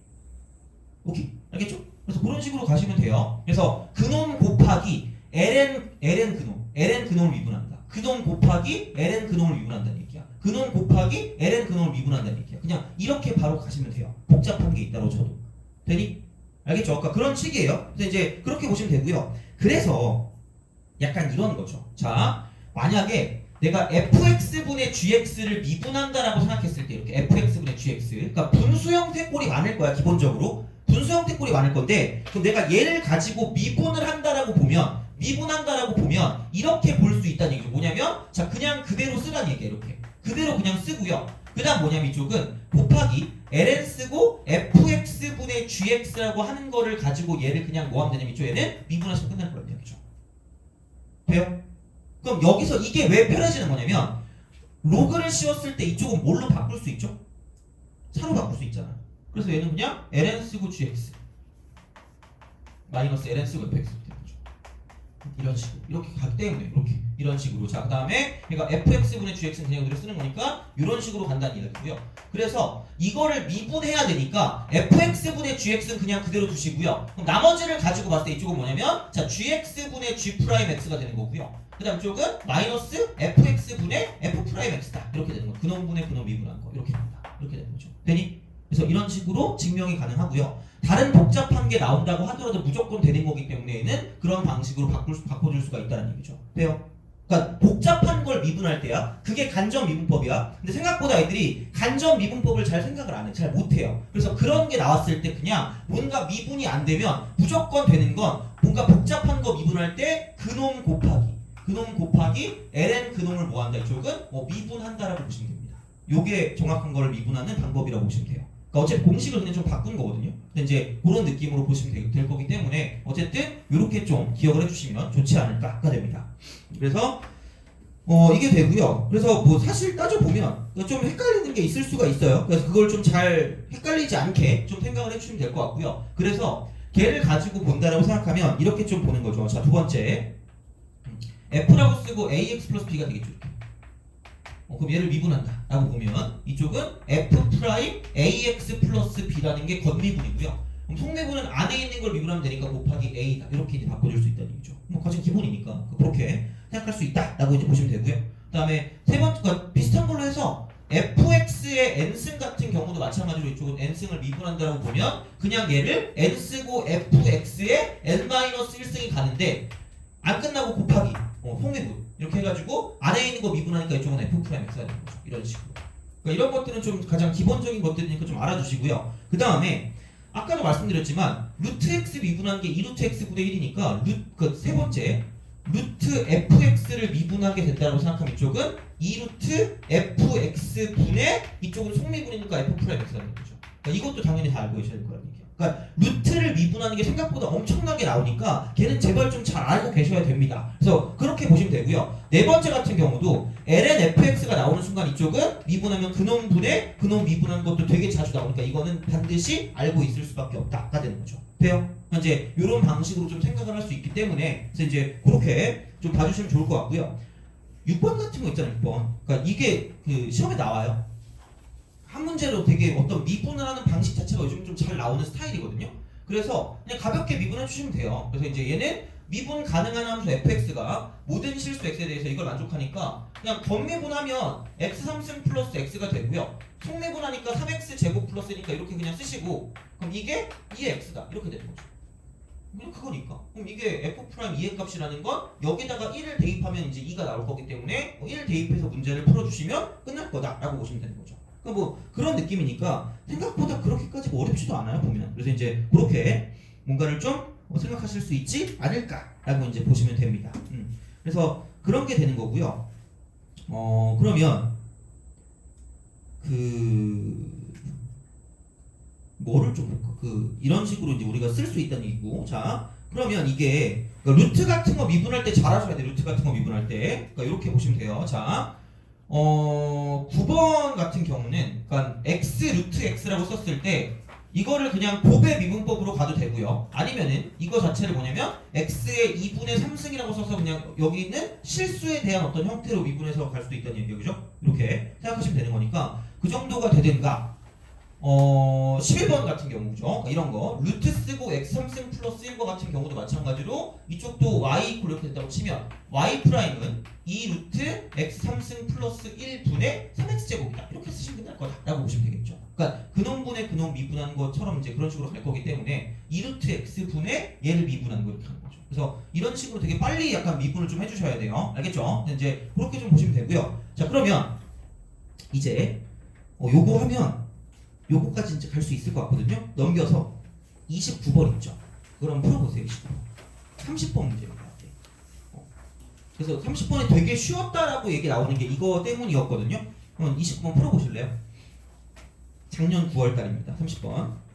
오케이? 알겠죠? 그래서 그런 식으로 가시면 돼요. 그래서 그놈 곱하기 ln 그놈을 미분한다. 그놈 곱하기 ln 그놈을 미분한다는 얘기야. 그놈 곱하기 ln 그놈을 미분한다는 얘기야. 그냥 이렇게 바로 가시면 돼요. 복잡한 게 있다고 쳐도. 되니? 알겠죠? 아까 그런 식이에요. 그래서 이제 그렇게 보시면 되고요. 그래서 약간 이런 거죠. 자, 만약에 내가 fx분의 gx를 미분한다라고 생각했을 때 이렇게 fx분의 gx 그러니까 분수 형태 꼴이 많을 거야. 기본적으로 분수 형태 꼴이 많을 건데 그럼 내가 얘를 가지고 미분을 한다라고 보면 이렇게 볼 수 있다는 얘기죠. 뭐냐면 자 그냥 그대로 쓰라는 얘기야. 이렇게 그대로 그냥 쓰고요. 그 다음 뭐냐면 이쪽은 곱하기 ln 쓰고 fx분의 gx라고 하는 거를 가지고 얘를 그냥 뭐 하면 되냐면 이쪽 얘는 미분하시면 끝날 거란 얘기죠. 돼요? 그럼 여기서 이게 왜 편해지는 거냐면 로그를 씌웠을 때 이쪽은 뭘로 바꿀 수 있죠? 차로 바꿀 수 있잖아. 그래서 얘는 그냥 ln 쓰고 gx 마이너스 ln 쓰고 fx 되는 거죠. 이런 식으로 이렇게 가기 때문에 이렇게 이런 식으로 자 그 다음에 그러니까 fx분의 gx는 그냥 그대로 쓰는 거니까 이런 식으로 간다는 이야기고요. 그래서 이거를 미분해야 되니까 fx분의 gx는 그냥 그대로 두시고요. 그럼 나머지를 가지고 봤을 때 이쪽은 뭐냐면 자 gx분의 g 프라임 x가 되는 거고요. 그 다음 쪽은 마이너스 fx분의 f 프라임 x다 이렇게 되는 거. 그놈분의 그놈 미분한 거 이렇게 된다. 이렇게 되는 거죠. 되니? 그래서 이런 식으로 증명이 가능하고요. 다른 복잡한 게 나온다고 하더라도 무조건 되는 거기 때문에는 그런 방식으로 바꿔줄 수가 있다는 얘기죠. 돼요? 그러니까 복잡한 걸 미분할 때야 그게 간접 미분법이야. 근데 생각보다 애들이 간접 미분법을 잘 생각을 안 해. 잘 못해요. 그래서 그런 게 나왔을 때 그냥 뭔가 미분이 안 되면 무조건 되는 건 뭔가 복잡한 거 미분할 때 그놈 곱하기 ln 그놈을 뭐한다. 이쪽은 미분한다라고 보시면 됩니다. 요게 정확한 거를 미분하는 방법이라고 보시면 돼요. 그러니까 어차피 공식을 그냥 좀 바꾼 거거든요. 근데 이제 그런 느낌으로 보시면 될 거기 때문에 어쨌든 이렇게 좀 기억을 해주시면 좋지 않을까가 됩니다. 그래서 이게 되고요. 그래서 뭐 사실 따져보면 좀 헷갈리는 게 있을 수가 있어요. 그래서 그걸 좀 잘 헷갈리지 않게 좀 생각을 해주시면 될 것 같고요. 그래서 걔를 가지고 본다라고 생각하면 이렇게 좀 보는 거죠. 자, 두 번째 f라고 쓰고 ax 플러스 b가 되겠죠. 이렇게. 그럼 얘를 미분한다 라고 보면 이쪽은 f 프라임 ax 플러스 b라는 게 겉미분이고요. 그럼 속미분은 안에 있는 걸 미분하면 되니까 곱하기 a다 이렇게 이제 바꿔줄 수 있다는 얘기죠. 뭐 가장 기본이니까 그렇게 생각할 수 있다 라고 이제 보시면 되고요. 그 다음에 세 번째가 비슷한 걸로 해서 fx의 n승 같은 경우도 마찬가지로 이쪽은 n승을 미분한다고 보면 그냥 얘를 n 쓰고 fx의 n-1승이 가는데 안 끝나고 곱하기 속미분 이렇게 해가지고 안에 있는 거 미분하니까 이쪽은 f 프라임 x가 되는 거죠. 이런 식으로. 그러니까 이런 것들은 좀 가장 기본적인 것들이니까 좀 알아주시고요. 그 다음에 아까도 말씀드렸지만 루트 x 미분한 게 2루트 x분의 1이니까 세 번째 루트 fx를 미분하게 된다고 생각하면 이쪽은 2루트 fx분의 이쪽은 속미분이니까 f 프라임 x가 되는 거죠. 그러니까 이것도 당연히 다 알고 계셔야 될 거라는 얘기예요. 그러니까 루트를 미분하는 게 생각보다 엄청나게 나오니까 걔는 제발 좀 잘 알고 계셔야 됩니다. 그래서 그렇게 보시면 되고요. 네 번째 같은 경우도 ln fx가 나오는 순간 이쪽은 미분하면 그놈분의 그놈 미분한 것도 되게 자주 나오니까 이거는 반드시 알고 있을 수밖에 없다가 되는 거죠. 돼요? 이제 이런 방식으로 좀 생각을 할 수 있기 때문에 그래서 이제 그렇게 좀 봐주시면 좋을 것 같고요. 6번 같은 거 있잖아요. 6번. 그러니까 이게 그 시험에 나와요. 한 문제로 되게 어떤 미분을 하는 방식 자체가 요즘 좀 잘 나오는 스타일이거든요. 그래서 그냥 가볍게 미분해 주시면 돼요. 그래서 이제 얘는 미분 가능한 함수 fx가 모든 실수 x에 대해서 이걸 만족하니까 그냥 겉미분하면 x 3승 플러스 x가 되고요. 속미분하니까 3x 제곱 플러스 1이니까 이렇게 그냥 쓰시고 그럼 이게 2x다 이렇게 되는 거죠. 그냥 그거니까. 그럼 이게 f 프라임 2의 값이라는 건 여기다가 1을 대입하면 이제 2가 나올 거기 때문에 1 대입해서 문제를 풀어주시면 끝날 거다라고 보시면 되는 거죠. 그러니까 뭐 그런 느낌이니까 생각보다 그렇게까지 어렵지도 않아요 보면. 그래서 이제 그렇게 뭔가를 좀 생각하실 수 있지 않을까라고 이제 보시면 됩니다. 그래서 그런 게 되는 거고요. 그러면 뭐를 좀 볼까? 이런 식으로 이제 우리가 쓸 수 있다는 얘기고. 자, 그러면 이게 그러니까 루트 같은 거 미분할 때 잘 하셔야 돼. 루트 같은 거 미분할 때. 그러니까 이렇게 보시면 돼요. 자, 9번 같은 경우는 그러니까 x 루트 x라고 썼을 때 이거를 그냥 곱의 미분법으로 가도 되고요. 아니면은 이거 자체를 뭐냐면 x의 2분의 3승이라고 써서 그냥 여기 있는 실수에 대한 어떤 형태로 미분해서 갈 수도 있다는 얘기죠. 그죠? 이렇게 생각하시면 되는 거니까 그 정도가 되든가 11번 같은 경우죠. 그러니까 이런 거 루트 쓰고 x 3승 플러스 1과 같은 경우도 마찬가지로 이쪽도 y 이퀄 이렇게 된다고 치면 y 프라임은 2 루트 x 3승 플러스 1분의 3x 제곱이다. 이렇게 쓰시면 끝날 거다라고 보시면 되겠죠. 그러니까 근원분의 근원 미분한 것처럼 이제 그런 식으로 갈 거기 때문에 2 루트 x 분의 얘를 미분한 거 이렇게 하는 거죠. 그래서 이런 식으로 되게 빨리 약간 미분을 좀 해주셔야 돼요. 알겠죠? 이제 그렇게 좀 보시면 되고요. 자 그러면 이제 요거 하면 요거까지 이제 갈 수 있을 것 같거든요. 넘겨서 29번 있죠. 그럼 풀어보세요. 29번. 30번 문제입니다. 그래서 30번이 되게 쉬웠다라고 얘기 나오는 게 이거 때문이었거든요. 그럼 29번 풀어보실래요? 작년 9월 달입니다. 30번.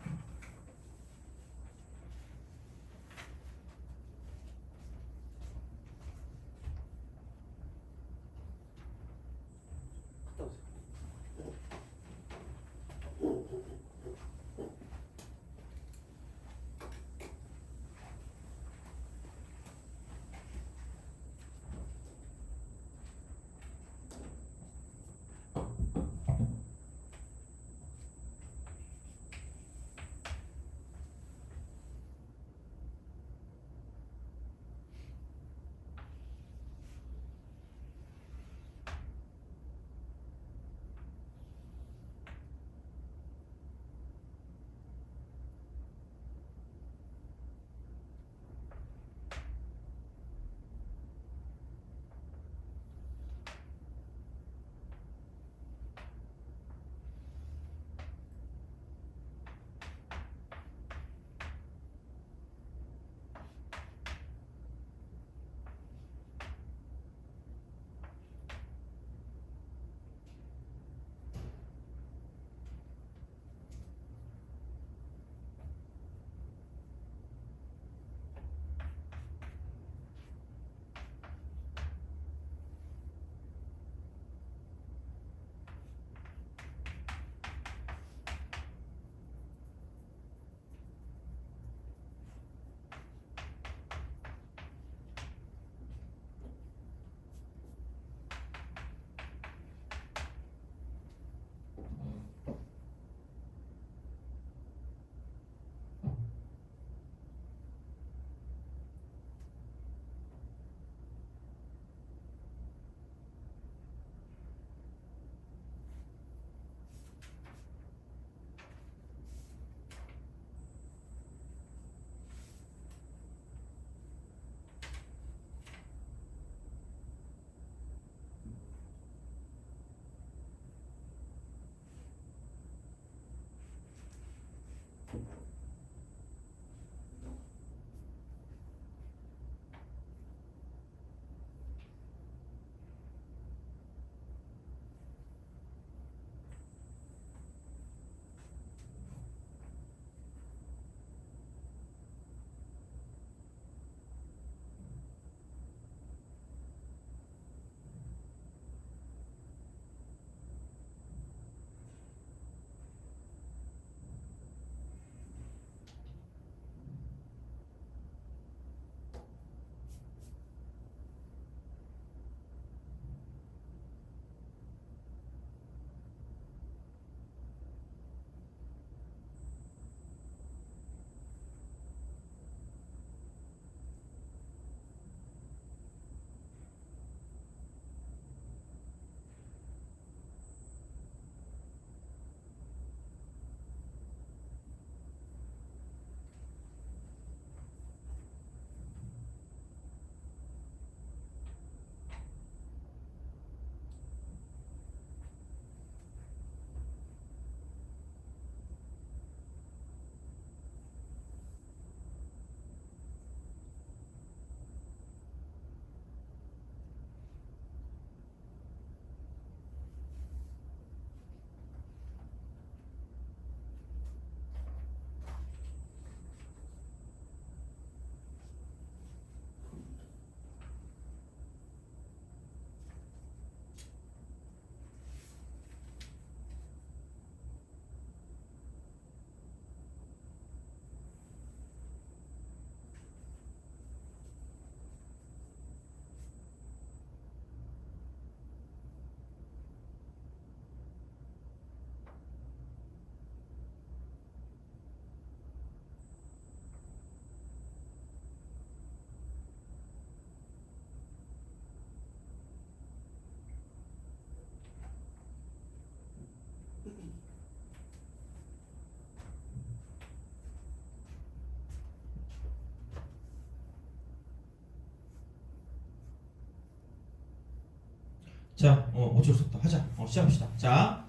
자, 어쩔 수 없다. 하자. 시작합시다. 자,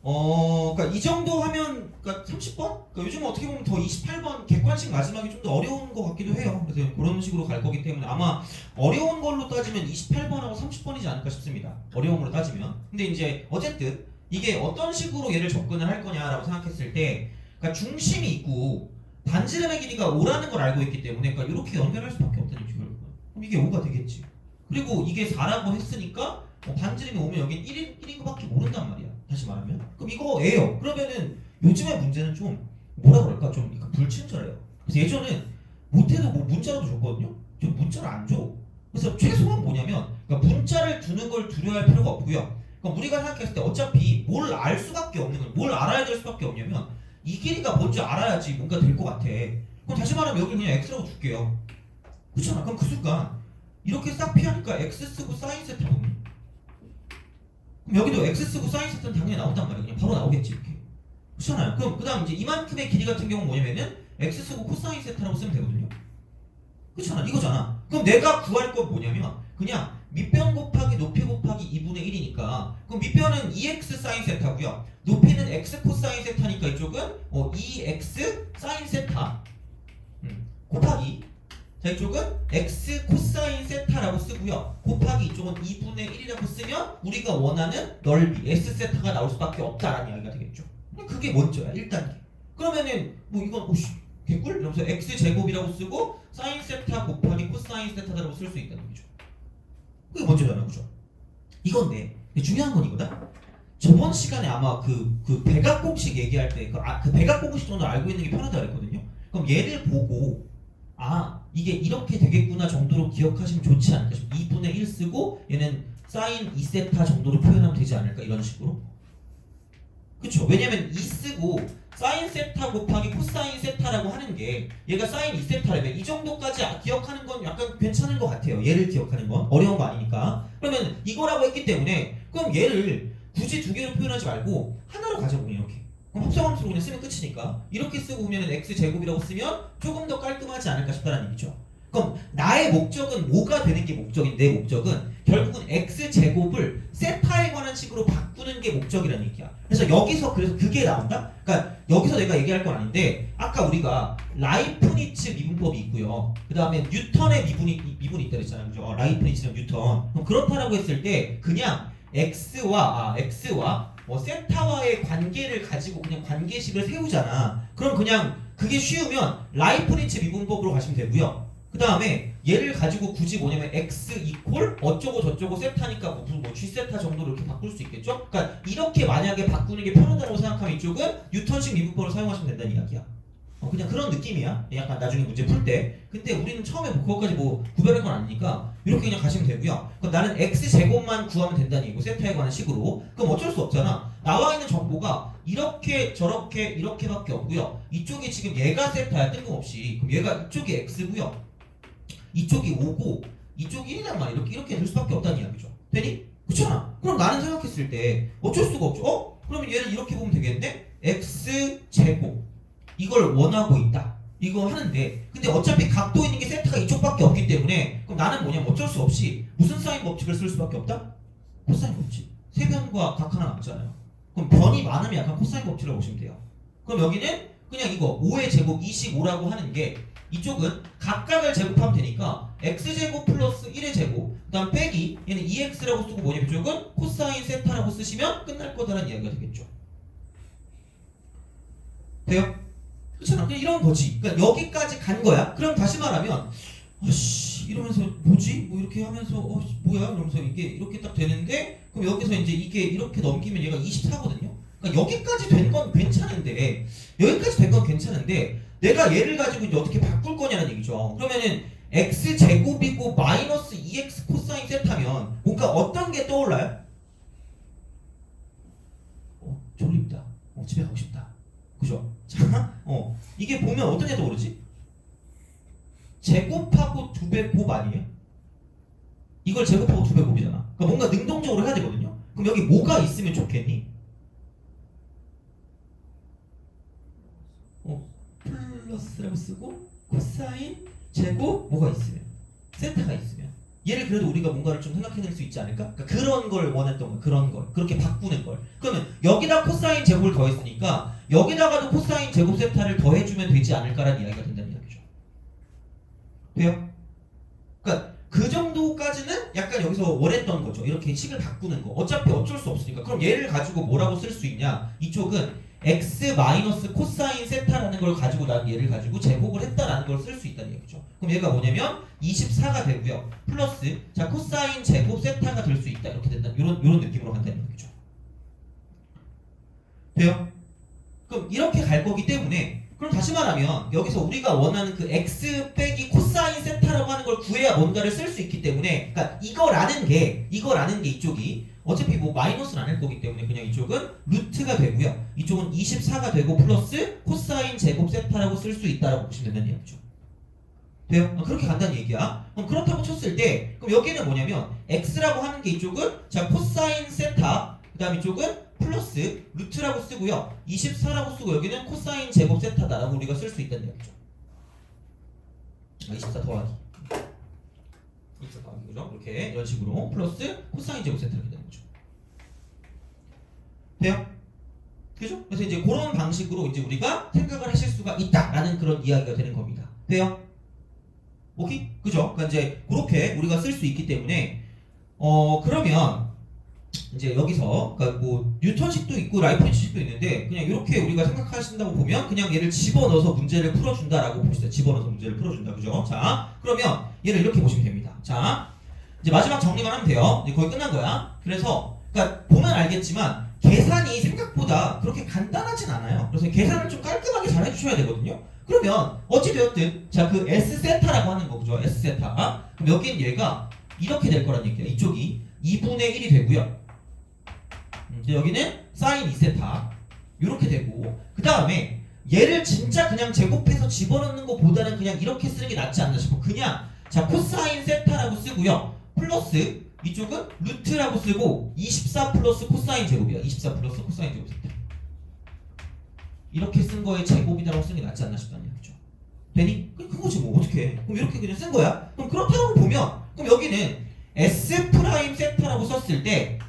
그러니까 이 정도 하면, 그러니까 30번? 그러니까 요즘 어떻게 보면 더 28번 객관식 마지막이 좀 더 어려운 것 같기도 해요. 그래서 그런 식으로 갈 거기 때문에 아마 어려운 걸로 따지면 28번하고 30번이지 않을까 싶습니다. 어려운 걸로 따지면. 근데 이제 어쨌든 이게 어떤 식으로 얘를 접근을 할 거냐라고 생각했을 때, 그러니까 중심이 있고 반지름의 길이가 5라는 걸 알고 있기 때문에, 그러니까 이렇게 연결할 수밖에 없다는 얘기죠, 결국은. 그럼 이게 5가 되겠지. 그리고 이게 4라고 했으니까 반지름이 오면 여긴 1인 거밖에 모른단 말이야. 다시 말하면. 그럼 이거예요. 그러면은 요즘의 문제는 좀 뭐라 그럴까? 좀 약간 불친절해요. 그래서 예전엔 못해도 뭐 문자라도 줬거든요. 좀 문자를 안 줘. 그래서 최소한 뭐냐면, 그러니까 문자를 두는 걸 두려워할 필요가 없고요. 그러니까 우리가 생각했을 때 어차피 뭘 알 수밖에 없는 건, 뭘 알아야 될 수밖에 없냐면 이 길이가 뭔지 알아야지 뭔가 될 것 같아. 그럼 다시 말하면 여기 그냥 x라고 줄게요. 그렇잖아. 그럼 그 순간 이렇게 싹 피하니까 x 쓰고 사인 세타거든요. 그럼 여기도 x 쓰고 사인 세타는 당연히 나온단 말이야. 그냥 바로 나오겠지 이렇게. 그렇잖아요. 그럼 그 다음 이제 이만큼의 길이 같은 경우는 뭐냐면은 x 쓰고 코사인 세타라고 쓰면 되거든요. 그렇잖아. 이거잖아. 그럼 내가 구할 건 뭐냐면 그냥 밑변 곱하기 높이 곱하기 2분의 1이니까, 그럼 밑변은 2x 사인 세타고요. 높이는 x 코사인 세타니까 이쪽은 2x 사인 세타 곱하기, 자 이쪽은 x 코사인 세타라고 쓰고요. 곱하기 이쪽은 2분의 1이라고 쓰면 우리가 원하는 넓이 s 세타가 나올 수밖에 없다라는 이야기가 되겠죠. 그게 먼저야 1단계. 그러면은 뭐 이건 오씨 개꿀? 이러면서 x 제곱이라고 쓰고 사인 세타 곱하기 코사인 세타라고 쓸 수 있다는 거죠. 그게 먼저잖아, 그죠? 이건데 중요한 건 이거다. 저번 시간에 아마 그 백악 공식 얘기할 때 그 백악 공식 정도 알고 있는 게 편하다 그랬거든요. 그럼 얘를 보고 이게 이렇게 되겠구나 정도로 기억하시면 좋지 않을까 싶어요. 2분의 1 쓰고 얘는 사인 2세타 정도로 표현하면 되지 않을까, 이런 식으로. 그쵸? 왜냐면 2 쓰고 사인 세타 곱하기 코사인 세타라고 하는 게 얘가 사인 2세타라면 이 정도까지 기억하는 건 약간 괜찮은 것 같아요. 얘를 기억하는 건 어려운 거 아니니까. 그러면 이거라고 했기 때문에 그럼 얘를 굳이 두 개로 표현하지 말고 하나로 가져보면 이렇게. 그럼 합성함수로 그냥 쓰면 끝이니까 이렇게 쓰고 보면 x제곱이라고 쓰면 조금 더 깔끔하지 않을까 싶다는 얘기죠. 그럼 나의 목적은 뭐가 되는 게 목적인데, 목적은 결국은 x제곱을 세타에 관한 식으로 바꾸는 게 목적이라는 얘기야. 그래서 여기서 그래서 그게 나온다? 그러니까 여기서 내가 얘기할 건 아닌데, 아까 우리가 라이프니츠 미분법이 있고요. 그 다음에 뉴턴의 미분이 있다 그랬잖아요. 그죠? 라이프니츠랑 뉴턴. 그럼 그렇다라고 했을 때 그냥 x와 세타와의 관계를 가지고 그냥 관계식을 세우잖아. 그럼 그냥 그게 쉬우면 라이프니츠 미분법으로 가시면 되고요. 그 다음에 얘를 가지고 굳이 뭐냐면 x 이퀄 어쩌고 저쩌고 세타니까 뭐 g세타 정도로 이렇게 바꿀 수 있겠죠? 그러니까 이렇게 만약에 바꾸는 게 편하다고 생각하면 이쪽은 뉴턴식 미분법을 사용하시면 된다는 이야기야. 그냥 그런 느낌이야. 약간 나중에 문제 풀 때. 근데 우리는 처음에 그것까지 구별할 건 아니니까 이렇게 그냥 가시면 되고요. 그럼 나는 x제곱만 구하면 된다는 얘기고, 세타에 관한 식으로. 그럼 어쩔 수 없잖아. 나와 있는 정보가 이렇게 저렇게 이렇게밖에 없고요. 이쪽이 지금 얘가 세타야, 뜬금없이. 그럼 얘가 이쪽이 x고요. 이쪽이 5고 이쪽이 1이란 말이야. 이렇게 될 수밖에 없다는 이야기죠. 되니? 그렇잖아. 그럼 나는 생각했을 때 어쩔 수가 없죠. 그러면 얘를 이렇게 보면 되겠네? x제곱 이걸 원하고 있다. 이거 하는데 근데 어차피 각도 있는 게 세타가 이쪽밖에 없기 때문에 그럼 나는 뭐냐면 어쩔 수 없이 무슨 사인 법칙을 쓸 수밖에 없다? 코사인 법칙. 세변과 각 하나 남잖아요. 그럼 변이 많으면 약간 코사인 법칙이라고 보시면 돼요. 그럼 여기는 그냥 이거 5의 제곱 25라고 하는 게, 이쪽은 각각을 제곱하면 되니까 x제곱 플러스 1의 제곱 그 다음 빼기 얘는 2x라고 쓰고 뭐냐면 이쪽은 코사인 세타라고 쓰시면 끝날 거다라는 이야기가 되겠죠. 돼요? 그렇잖아. 그냥 이런 거지. 그러니까 여기까지 간 거야. 그럼 다시 말하면 이러면서 뭐지? 뭐 이렇게 하면서 뭐야? 이러면서 이게 이렇게 딱 되는데, 그럼 여기서 이제 이게 이렇게 넘기면 얘가 24거든요. 그러니까 여기까지 된 건 괜찮은데, 내가 얘를 가지고 이제 어떻게 바꿀 거냐는 얘기죠. 그러면은 x제곱이고 마이너스 2x 코사인 세타면 뭔가 어떤 게 떠올라요? 졸립다. 집에 가고 싶다. 그죠? 자, 이게 보면 어떤 게 떠오르지? 제곱하고 2배 곱 아니에요? 이걸 제곱하고 2배 곱이잖아. 그러니까 뭔가 능동적으로 해야 되거든요. 그럼 여기 뭐가 있으면 좋겠니? 플러스라고 쓰고 코사인 제곱 뭐가 있으면, 세타가 있으면. 얘를 그래도 우리가 뭔가를 좀 생각해낼 수 있지 않을까? 그러니까 그런 걸 원했던 거, 그런 걸 그렇게 바꾸는 걸. 그러면 여기다 코사인 제곱을 더했으니까 여기다가도 코사인 제곱 세타를 더해주면 되지 않을까라는 이야기가 된다는 이야기죠. 돼요? 그러니까 그 정도까지는 약간 여기서 원했던 거죠. 이렇게 식을 바꾸는 거. 어차피 어쩔 수 없으니까. 그럼 얘를 가지고 뭐라고 쓸 수 있냐? 이쪽은 x 마이너스 코사인 세타라는 걸 가지고 난 얘를 가지고 제곱을 했다라는 걸 쓸 수 있다는 얘기죠. 그럼 얘가 뭐냐면 24가 되고요. 플러스 자 코사인 제곱 세타가 될 수 있다. 이렇게 된다. 이런 느낌으로 간다는 얘기죠. 돼요? 그럼 이렇게 갈 거기 때문에 그럼 다시 말하면 여기서 우리가 원하는 그 x 빼기 코사인 세타라고 하는 걸 구해야 뭔가를 쓸 수 있기 때문에 그러니까 이거라는 게 이쪽이 어차피 뭐 마이너스는 안 할 거기 때문에 그냥 이쪽은 루트가 되고요. 이쪽은 24가 되고 플러스 코사인 제곱 세타라고 쓸 수 있다라고 보시면 된다는 얘기죠. 돼요? 그렇게 간다는 얘기야. 그럼 그렇다고 쳤을 때 그럼 여기는 뭐냐면 x라고 하는 게 이쪽은 자 코사인 세타 그 다음 이쪽은 플러스 루트라고 쓰고요. 24라고 쓰고 여기는 코사인 제곱 세타다라고 우리가 쓸 수 있다는 얘기죠. 24 더하기 24 더하기 그죠? 이렇게 이런 식으로 플러스 코사인 제곱 세타 이렇게 되는 거죠. 돼요? 그죠? 그래서 이제 그런 방식으로 이제 우리가 생각을 하실 수가 있다라는 그런 이야기가 되는 겁니다. 돼요? 오케이? 그죠? 그러니까 이제 그렇게 우리가 쓸 수 있기 때문에 그러면 이제 여기서 그러니까 뭐 뉴턴식도 있고 라이프니츠식도 있는데 그냥 이렇게 우리가 생각하신다고 보면 그냥 얘를 집어넣어서 문제를 풀어준다라고 봅시다. 집어넣어서 문제를 풀어준다. 그죠? 자 그러면 얘를 이렇게 보시면 됩니다. 자 이제 마지막 정리만 하면 돼요. 이제 거의 끝난 거야. 그래서 그러니까 보면 알겠지만 계산이 생각보다 그렇게 간단하진 않아요. 그래서 계산을 좀 깔끔하게 잘 해주셔야 되거든요. 그러면 어찌되었든 자 그 S세타라고 하는 거 그죠? S세타 그럼 여기는 얘가 이렇게 될 거란 얘기야. 이쪽이 2분의 1이 되고요. 여기는 사인 2세타 이렇게 되고 그 다음에 얘를 진짜 그냥 제곱해서 집어넣는 것보다는 그냥 이렇게 쓰는 게 낫지 않나 싶어. 그냥 자 코사인 세타라고 쓰고요. 플러스 이쪽은 루트라고 쓰고 24 플러스 코사인 제곱이야. 24 플러스 코사인 제곱 세타 이렇게 쓴 거에 제곱이라고 쓰는 게 낫지 않나 싶다는 얘기죠. 되니? 그거지 뭐 어떻게 그럼 이렇게 그냥 쓴 거야. 그럼 그렇다고 보면 그럼 여기는 S 프라임 세타라고 썼을 때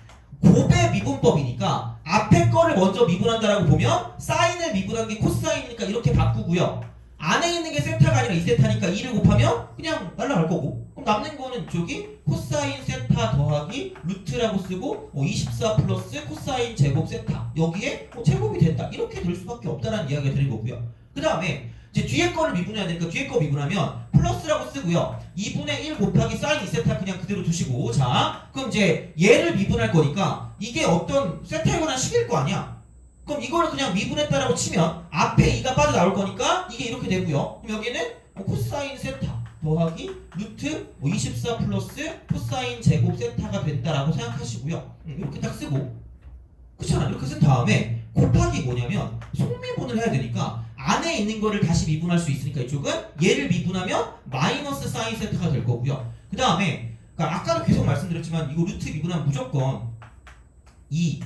곱의 미분법이니까 앞에 거를 먼저 미분한다라고 보면 사인을 미분한 게 코사인이니까 이렇게 바꾸고요. 안에 있는 게 세타가 아니라 2세타니까 2를 곱하면 그냥 날라갈 거고 그럼 남는 거는 저기 코사인 세타 더하기 루트라고 쓰고 24 플러스 코사인 제곱 세타 여기에 제곱이 된다. 이렇게 될 수밖에 없다라는 이야기가 되는 거고요. 그 다음에 이제 뒤에 거를 미분해야 되니까 뒤에 거 미분하면 플러스라고 쓰고요. 2분의 1 곱하기 사인 2세타 그냥 그대로 두시고 자 그럼 이제 얘를 미분할 거니까 이게 어떤 세타에 관한 식일 거 아니야. 그럼 이거를 그냥 미분했다라고 치면 앞에 2가 빠져나올 거니까 이게 이렇게 되고요. 그럼 여기는 코사인 세타 더하기 루트 24 플러스 코사인 제곱 세타가 된다라고 생각하시고요. 이렇게 딱 쓰고 그렇잖아. 이렇게 쓴 다음에 곱하기 뭐냐면 속미분을 해야 되니까 안에 있는 거를 다시 미분할 수 있으니까 이쪽은 얘를 미분하면 마이너스 사인 세타가 될 거고요. 그 다음에 그러니까 아까도 계속 말씀드렸지만 이거 루트 미분하면 무조건 이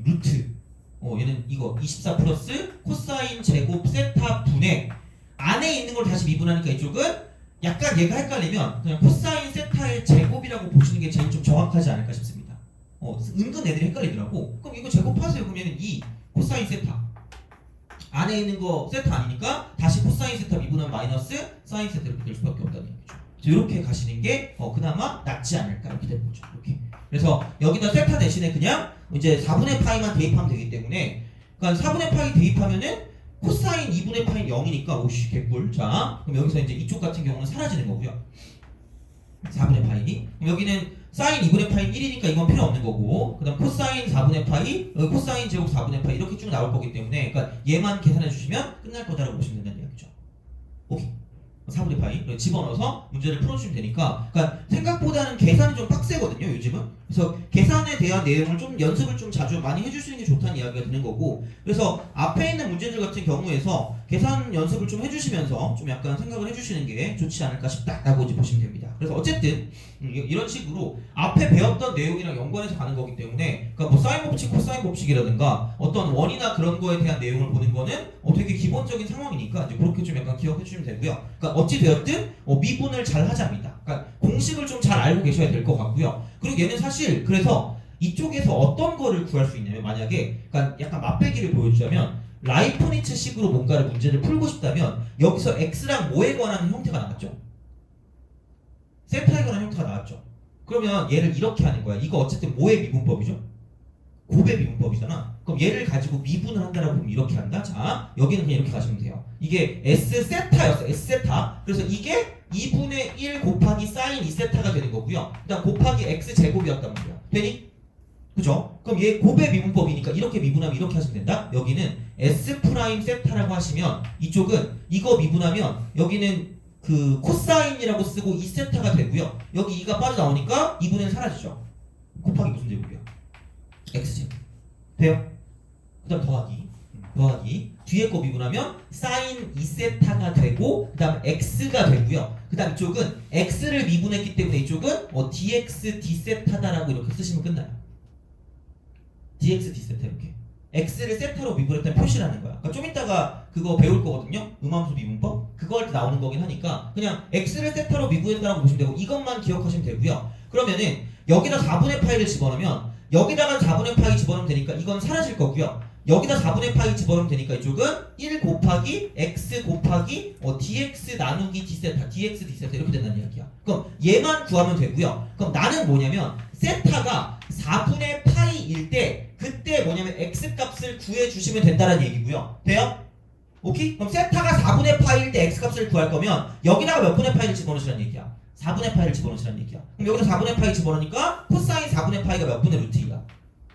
루트 얘는 이거 24 플러스 코사인 제곱 세타 분의 안에 있는 걸 다시 미분하니까 이쪽은 약간 얘가 헷갈리면 그냥 코사인 세타의 제곱이라고 보시는 게 제일 좀 정확하지 않을까 싶습니다. 은근 애들이 헷갈리더라고. 그럼 이거 제곱하세요. 그러면 이 코사인 세타 안에 있는 거 세타 아니니까 다시 코사인 세타 미분하면 마이너스 사인 세타 이렇게 될 수밖에 없다는 얘기죠. 이렇게 가시는 게 그나마 낫지 않을까 이렇게 되는 거죠. 이렇게. 그래서 여기다 세타 대신에 그냥 이제 4분의 파이만 대입하면 되기 때문에 그러니까 4분의 파이 대입하면은 코사인 2분의 파이 0이니까 오씨 개꿀. 자 그럼 여기서 이제 이쪽 같은 경우는 사라지는 거고요. 4분의 파이 그럼 여기는 사인 2분의 파이 1이니까 이건 필요 없는 거고 그 다음 코사인 4분의 파이 코사인 제곱 4분의 파이 이렇게 쭉 나올 거기 때문에 그러니까 얘만 계산해 주시면 끝날 거다라고 보시면 된다는 이야기죠. 오케이 4분의 파이 집어넣어서 문제를 풀어주시면 되니까 그러니까 생각보다는 계산이 좀 빡세거든요 요즘은. 그래서 계산에 대한 내용을 좀 연습을 좀 자주 많이 해주시는 게 좋다는 이야기가 드는 거고 그래서 앞에 있는 문제들 같은 경우에서 계산 연습을 좀 해주시면서 좀 약간 생각을 해주시는 게 좋지 않을까 싶다라고 이제 보시면 됩니다. 그래서 어쨌든 이런 식으로 앞에 배웠던 내용이랑 연관해서 가는 거기 때문에 그러니까 뭐 사인 법칙, 코사인 법칙이라든가 어떤 원이나 그런 거에 대한 내용을 보는 거는 되게 기본적인 상황이니까 이제 그렇게 좀 약간 기억해 주시면 되고요. 그러니까 어찌 되었든 미분을 잘 하자입니다. 그러니까 공식을 좀 잘 알고 계셔야 될 것 같고요. 그리고 얘는 사실 그래서 이쪽에서 어떤 거를 구할 수 있냐면 만약에 그러니까 약간 맛배기를 보여주자면 라이프니츠 식으로 뭔가를 문제를 풀고 싶다면 여기서 x랑 뭐에 관한 형태가 나왔죠? 세타에 관한 형태가 나왔죠. 그러면 얘를 이렇게 하는 거야. 이거 어쨌든 뭐의 미분법이죠? 곱의 미분법이잖아. 그럼 얘를 가지고 미분을 한다라고 보면 이렇게 한다. 자, 여기는 그냥 이렇게 가시면 돼요. 이게 S 세타였어. S 세타. 그래서 이게 2분의 1 곱하기 사인 2세타가 되는 거고요. 그다음 곱하기 x 제곱이었단 말이야. 되니? 그죠? 그럼 얘 곱의 미분법이니까 이렇게 미분하면 이렇게 하시면 된다. 여기는 S 프라임 세타라고 하시면 이쪽은 이거 미분하면 여기는 그 코사인이라고 쓰고 2세타가 되고요. 여기 2가 빠져나오니까 2분의 1 사라지죠. 곱하기 무슨 제곱이야? X제곱. 돼요? 그 다음 더하기 뒤에 거 미분하면 사인 2세타가 되고 그 다음 X가 되고요. 그 다음 이쪽은 X를 미분했기 때문에 이쪽은 dx d세타다라고 이렇게 쓰시면 끝나요. dx d세타 이렇게 x를 세타로 미분했다는 표시를 하는 거야. 그러니까 좀 이따가 그거 배울 거거든요. 음함수 미분법 그거 할 때 나오는 거긴 하니까 그냥 x를 세타로 미분했다라고 보시면 되고 이것만 기억하시면 되고요. 그러면은 여기다 4분의 파이를 집어넣으면 여기다가 4분의 파이 집어넣으면 되니까 이건 사라질 거고요. 여기다 4분의 파이 집어넣으면 되니까 이쪽은 1 곱하기 x 곱하기 dx 나누기 d세타 dx d세타 이렇게 된다는 이야기야. 그럼 얘만 구하면 되고요. 그럼 나는 뭐냐면 세타가 4분의 파이일 때 그때 뭐냐면 x 값을 구해주시면 된다는 얘기고요. 돼요? 오케이? 그럼 세타가 4분의 파이일 때 x 값을 구할 거면 여기다가 몇 분의 파이를 집어넣으시라는 얘기야. 4분의 파이를 집어넣으시라는 얘기야. 그럼 여기서 4분의 파이 집어넣으니까 코사인 4분의 파이가 몇 분의 루트 2야?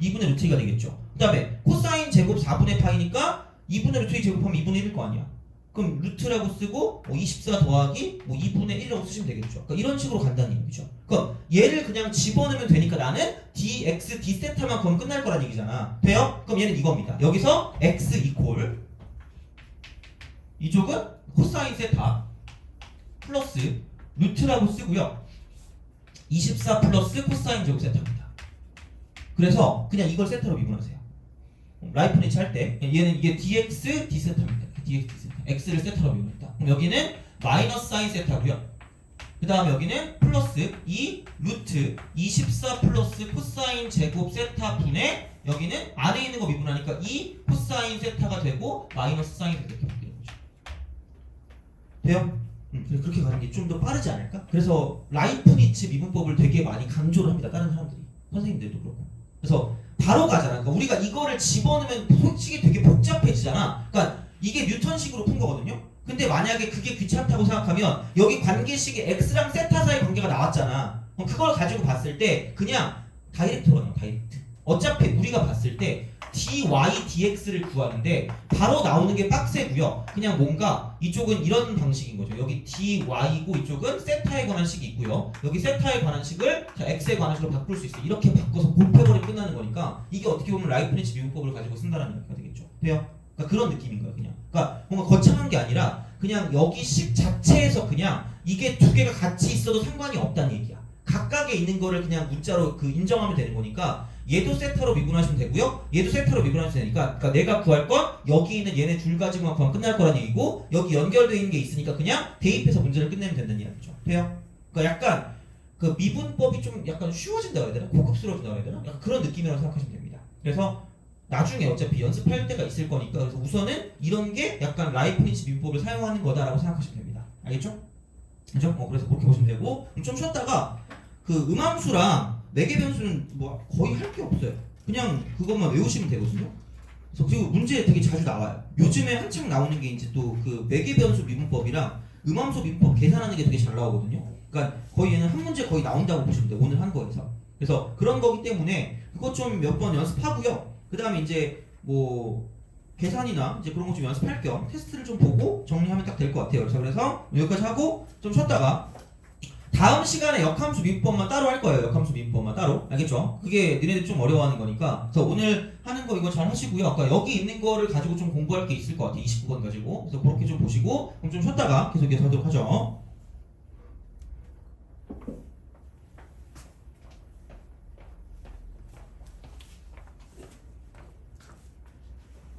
2분의 루트 2가 되겠죠. 그 다음에 코사인 제곱 4분의 파이니까 2분의 루트 2 제곱하면 2분의 1일 거 아니야. 그럼 루트라고 쓰고 24 더하기 2분의 1이라고 쓰시면 되겠죠. 그러니까 이런 식으로 간다는 얘기죠. 그럼 얘를 그냥 집어넣으면 되니까 나는 dx d세타만 구하면 끝날 거란 얘기잖아. 돼요? 그럼 얘는 이겁니다. 여기서 x 이퀄 이쪽은 코사인 세타 플러스 루트라고 쓰고요. 24 플러스 코사인 제곱 세타입니다. 그래서 그냥 이걸 세타로 미분하세요. 라이프니츠 할 때 얘는 이게 dx d세타입니다. dx d세타 x를 세타로 미분했다. 그럼 여기는 마이너스 사인 세타고요. 그 다음 여기는 플러스 2 루트 24 플러스 코사인 제곱 세타 분의 여기는 안에 있는 거 미분하니까 2 코사인 세타가 되고 마이너스 사인 세타 이렇게 바뀌는 거죠. 돼요? 그렇게 가는 게 좀 더 빠르지 않을까? 그래서 라이프니츠 미분법을 되게 많이 강조를 합니다. 다른 사람들이 선생님들도 그렇고. 그래서 바로 가잖아. 그러니까 우리가 이거를 집어넣으면 솔직히 되게 복잡해지잖아. 그러니까 이게 뉴턴식으로 푼 거거든요. 근데 만약에 그게 귀찮다고 생각하면 여기 관계식에 x랑 세타 사이 관계가 나왔잖아. 그럼 그걸 가지고 봤을 때 그냥 다이렉트로 가요. 다이렉트. 어차피 우리가 봤을 때 dy dx를 구하는데 바로 나오는 게 빡세고요. 그냥 뭔가 이쪽은 이런 방식인 거죠. 여기 dy고 이쪽은 세타에 관한 식이 있고요. 여기 세타에 관한 식을 x에 관한 식으로 바꿀 수 있어. 이렇게 바꿔서 곱해버리면 끝나는 거니까 이게 어떻게 보면 라이프니츠 미분법을 가지고 쓴다는 얘기가 되겠죠. 돼요? 그러니까 그런 느낌인 거예요. 그냥. 그러니까 뭔가 거창한 게 아니라 그냥 여기 식 자체에서 그냥 이게 두 개가 같이 있어도 상관이 없다는 얘기야. 각각에 있는 거를 그냥 문자로 그 인정하면 되는 거니까 얘도 세타로 미분하시면 되고요. 얘도 세타로 미분하시면 되니까 그러니까 내가 구할 건 여기 있는 얘네 둘 가지고만 구하면 끝날 거란 얘기고 여기 연결되어 있는 게 있으니까 그냥 대입해서 문제를 끝내면 된다는 이야기죠. 돼요? 그러니까 약간 그 미분법이 좀 약간 쉬워진다고 해야 되나? 고급스러워진다고 해야 되나? 약간 그런 느낌이라고 생각하시면 됩니다. 그래서 나중에 어차피 연습할 때가 있을 거니까 그래서 우선은 이런 게 약간 라이프니츠 미분법을 사용하는 거다라고 생각하시면 됩니다. 알겠죠? 그죠? 그래서 그렇게 보시면 되고 좀 쉬었다가 그 음함수랑 매개 변수는 뭐 거의 할 게 없어요. 그냥 그것만 외우시면 되거든요. 그래서 그리고 문제 되게 자주 나와요. 요즘에 한창 나오는 게 이제 또 그 매개 변수 미분법이랑 음함수 미분법 계산하는 게 되게 잘 나오거든요. 그러니까 거의 얘는 한 문제 거의 나온다고 보시면 돼요. 오늘 한 거에서. 그래서 그런 거기 때문에 그것 좀 몇 번 연습하고요. 그 다음에 이제 뭐 계산이나 이제 그런 거 좀 연습할 겸 테스트를 좀 보고 정리하면 딱 될 것 같아요. 그래서 여기까지 하고 좀 쉬었다가 다음 시간에 역함수 미분법만 따로 할 거예요. 역함수 미분법만 따로. 알겠죠? 그게 니네들 좀 어려워하는 거니까. 그래서 오늘 하는 거 이거 잘 하시고요. 아까 여기 있는 거를 가지고 좀 공부할 게 있을 것 같아요. 29번 가지고. 그래서 그렇게 좀 보시고 그럼 좀 쉬었다가 계속 하도록 하죠.